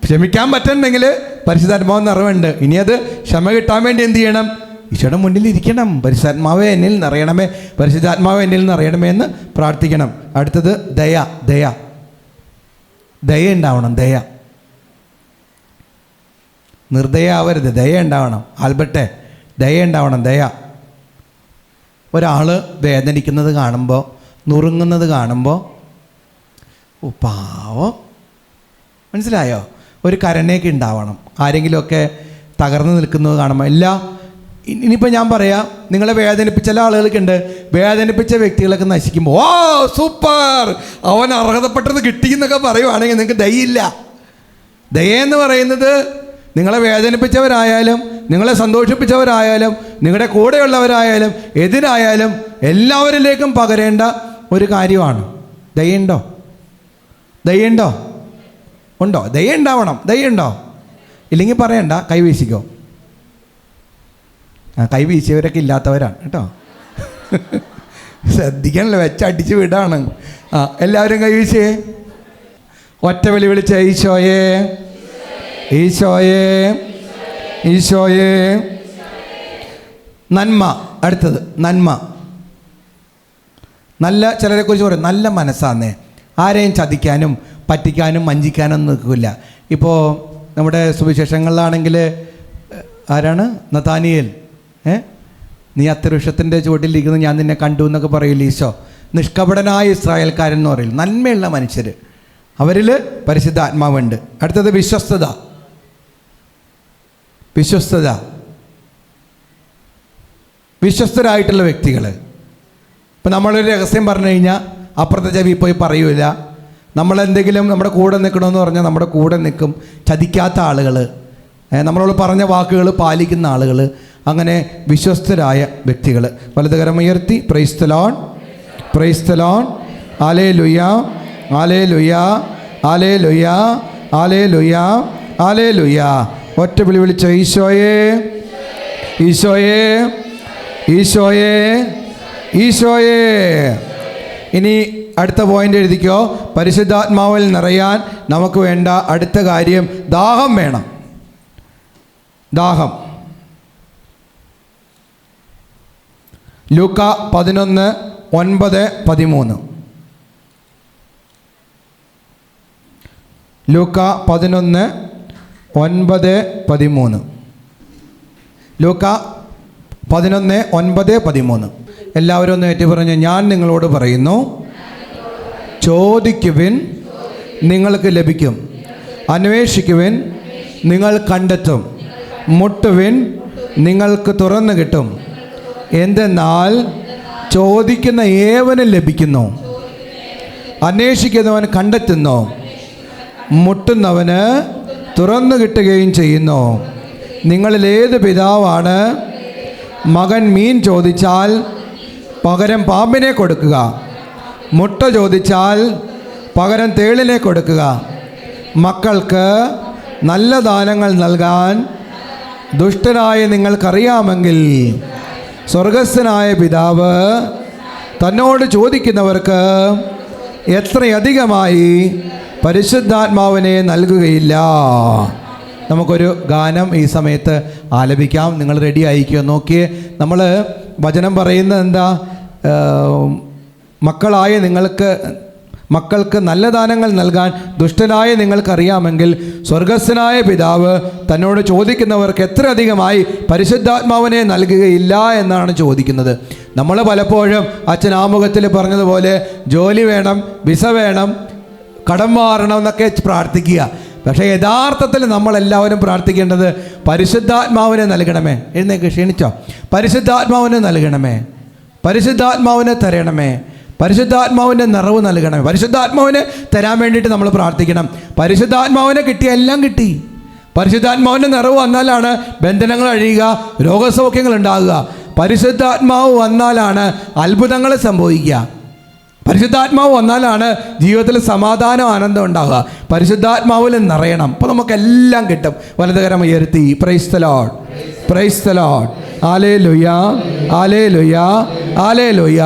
ക്ഷമിക്കാൻ പറ്റുന്നുണ്ടെങ്കിൽ പരിശുദ്ധാത്മാവിൻ്റെ നിറവുണ്ട്. ഇനി അത് ക്ഷമ കിട്ടാൻ വേണ്ടി എന്ത് ചെയ്യണം? ഈശോയുടെ മുന്നിൽ ഇരിക്കണം. പരിശുദ്ധാത്മാവെ എന്നിൽ നിറയണമേ, പരിശുദ്ധാത്മാവ് എന്നിൽ നിറയണമേ എന്ന് പ്രാർത്ഥിക്കണം. അടുത്തത് ദയ. ദയ, ദയ ഉണ്ടാവണം. ദയ, നിർദയ ആവരുത്, ദയ ഉണ്ടാവണം. ആൽബർട്ടെ, ദയ ഉണ്ടാവണം. ദയ. ഒരാൾ വേദനിക്കുന്നത് കാണുമ്പോൾ, നുറുങ്ങുന്നത് കാണുമ്പോൾ, പാവം, മനസ്സിലായോ? ഒരു കരുണയൊക്കെ ഉണ്ടാവണം. ആരെങ്കിലുമൊക്കെ തകർന്നു നിൽക്കുന്നത് കാണുമ്പോൾ ഇനിയിപ്പോൾ ഞാൻ പറയാം, നിങ്ങളെ വേദനിപ്പിച്ച ചില ആളുകൾക്ക് ഉണ്ട്, വേദനിപ്പിച്ച വ്യക്തികളൊക്കെ നശിക്കുമ്പോൾ ഓ സൂപ്പർ, അവൻ അർഹതപ്പെട്ടത് കിട്ടിയെന്നൊക്കെ പറയുവാണെങ്കിൽ നിങ്ങൾക്ക് ദയയില്ല. ദയെന്ന് പറയുന്നത് നിങ്ങളെ വേദനിപ്പിച്ചവരായാലും നിങ്ങളെ സന്തോഷിപ്പിച്ചവരായാലും നിങ്ങളുടെ കൂടെയുള്ളവരായാലും എതിരായാലും എല്ലാവരിലേക്കും പകരേണ്ട ഒരു കാര്യമാണ്. ദയുണ്ടോ? ദയുണ്ടോ? ഉണ്ടോ? ദയ ഉണ്ടാവണം. ദയുണ്ടോ? ഇല്ലെങ്കിൽ പറയണ്ട, കൈവീശിക്കോ. കൈവീശിയവരൊക്കെ ഇല്ലാത്തവരാണ് കേട്ടോ. ശ്രദ്ധിക്കണല്ലോ, വെച്ചടിച്ച് വിടാണ്. എല്ലാവരും കൈവീശിയേ. ഒറ്റ വിളി വിളിച്ച ഈശോയേ, ഈശോയേ, ഈശോയേ. നന്മ. അടുത്തത് നന്മ. നല്ല, ചിലരെക്കുറിച്ച് പറയും നല്ല മനസ്സാന്നേ, ആരെയും ചതിക്കാനും പറ്റിക്കാനും വഞ്ചിക്കാനൊന്നും നിൽക്കില്ല. ഇപ്പോൾ നമ്മുടെ സുവിശേഷങ്ങളിലാണെങ്കിൽ ആരാണ്? നഥാനിയേൽ, നീ അത്തിവൃക്ഷത്തിൻ്റെ ചുവട്ടിലിരിക്കുന്നത് ഞാൻ നിന്നെ കണ്ടു എന്നൊക്കെ പറയില്ല ഈശോ. നിഷ്കപടനായ ഇസ്രായേൽക്കാരൻ എന്ന് പറയില്ല, നന്മയുള്ള മനുഷ്യർ, അവരിൽ പരിശുദ്ധാത്മാവുണ്ട്. അടുത്തത് വിശ്വസ്തത. വിശ്വസ്തത, വിശ്വസ്തരായിട്ടുള്ള വ്യക്തികൾ. ഇപ്പം നമ്മളൊരു രഹസ്യം പറഞ്ഞു കഴിഞ്ഞാൽ അപ്പുറത്തെ ചെവി പോയി പറയൂല. നമ്മളെന്തെങ്കിലും നമ്മുടെ കൂടെ നിൽക്കണമെന്ന് പറഞ്ഞാൽ നമ്മുടെ കൂടെ നിൽക്കും. ചതിക്കാത്ത ആളുകൾ, നമ്മളോട് പറഞ്ഞ വാക്കുകൾ പാലിക്കുന്ന ആളുകൾ, അങ്ങനെ വിശ്വസ്തരായ വ്യക്തികൾ. വലതുകരം ഉയർത്തി praise the lord, praise the lord, hallelujah, hallelujah, hallelujah, hallelujah, hallelujah. ഒറ്റ വിളി വിളിച്ച ഈശോയേ, ഈശോയേ, ഈശോയേ, ഈശോയേ. ഇനി അടുത്ത പോയിന്റ് എഴുതിക്കോ. പരിശുദ്ധാത്മാവിൽ നിറയാൻ നമുക്ക് വേണ്ട അടുത്ത കാര്യം ദാഹം വേണം. ദാഹം. ലൂക്ക 11:9-13. ലൂക്ക 11:9-13. ലൂക്ക 11:9-13. എല്ലാവരും ഒന്ന് ഏറ്റു പറഞ്ഞു. ഞാൻ നിങ്ങളോട് പറയുന്നു, ചോദിക്കുവിൻ നിങ്ങൾക്ക് ലഭിക്കും, അന്വേഷിക്കുവിൻ നിങ്ങൾ കണ്ടെത്തും, മുട്ടുവിൻ നിങ്ങൾക്ക് തുറന്നു കിട്ടും. എന്തെന്നാൽ ചോദിക്കുന്ന ഏവനും ലഭിക്കുന്നു, അന്വേഷിക്കുന്നവൻ കണ്ടെത്തുന്നു, മുട്ടുന്നവന് തുറന്നു കിട്ടുകയും ചെയ്യുന്നു. നിങ്ങളിൽ ഏത് പിതാവാണ് മകൻ മീൻ ചോദിച്ചാൽ പകരം പാമ്പിനെ കൊടുക്കുക? മുട്ട ചോദിച്ചാൽ പകരം തേളിനെ കൊടുക്കുക? മക്കൾക്ക് നല്ല ദാനങ്ങൾ നൽകാൻ ദുഷ്ടനായ നിങ്ങൾക്കറിയാമെങ്കിൽ സ്വർഗസ്ഥനായ പിതാവ് തന്നോട് ചോദിക്കുന്നവർക്ക് എത്രയധികമായി പരിശുദ്ധാത്മാവിനെ നൽകുകയില്ല. നമുക്കൊരു ഗാനം ഈ സമയത്ത് ആലപിക്കാം. നിങ്ങൾ റെഡി ആയിരിക്കുമോ? നോക്കിയേ, നമ്മൾ വചനം പറയുന്നത് എന്താ? മക്കൾക്ക് നല്ല ദാനങ്ങൾ നൽകാൻ ദുഷ്ടനായ നിങ്ങൾക്കറിയാമെങ്കിൽ സ്വർഗസ്ഥനായ പിതാവ് തന്നോട് ചോദിക്കുന്നവർക്ക് എത്ര അധികമായി പരിശുദ്ധാത്മാവിനെ നൽകുകയില്ല എന്നാണ് ചോദിക്കുന്നത്. നമ്മൾ പലപ്പോഴും അച്ഛൻ ആമുഖത്തിൽ പറഞ്ഞതുപോലെ ജോലി വേണം, വിസ വേണം, കടം മാറണം എന്നൊക്കെ പ്രാർത്ഥിക്കുക. പക്ഷേ യഥാർത്ഥത്തിൽ നമ്മളെല്ലാവരും പ്രാർത്ഥിക്കേണ്ടത് പരിശുദ്ധാത്മാവിനെ നൽകണമേ. എഴുന്നേക്ക്, ക്ഷീണിച്ചോ? പരിശുദ്ധാത്മാവിനെ നൽകണമേ, പരിശുദ്ധാത്മാവിനെ തരണമേ, പരിശുദ്ധാത്മാവിൻ്റെ നിറവ് നൽകണമേ. പരിശുദ്ധാത്മാവിനെ തരാൻ വേണ്ടിയിട്ട് നമ്മൾ പ്രാർത്ഥിക്കണം. പരിശുദ്ധാത്മാവിനെ കിട്ടിയ എല്ലാം കിട്ടി. പരിശുദ്ധാത്മാവിൻ്റെ നിറവ് വന്നാലാണ് ബന്ധനങ്ങൾ അഴിയുക, രോഗസൗഖ്യങ്ങൾ ഉണ്ടാകുക. പരിശുദ്ധാത്മാവ് വന്നാലാണ് അത്ഭുതങ്ങൾ സംഭവിക്കുക. പരിശുദ്ധാത്മാവ് വന്നാലാണ് ജീവിതത്തിൽ സമാധാനം, ആനന്ദം ഉണ്ടാകുക. പരിശുദ്ധാത്മാവിൽ നിറയണം. അപ്പോൾ നമുക്കെല്ലാം കിട്ടും. വലതുകരം ഉയർത്തി praise the lord, praise the lord, hallelujah, hallelujah, hallelujah.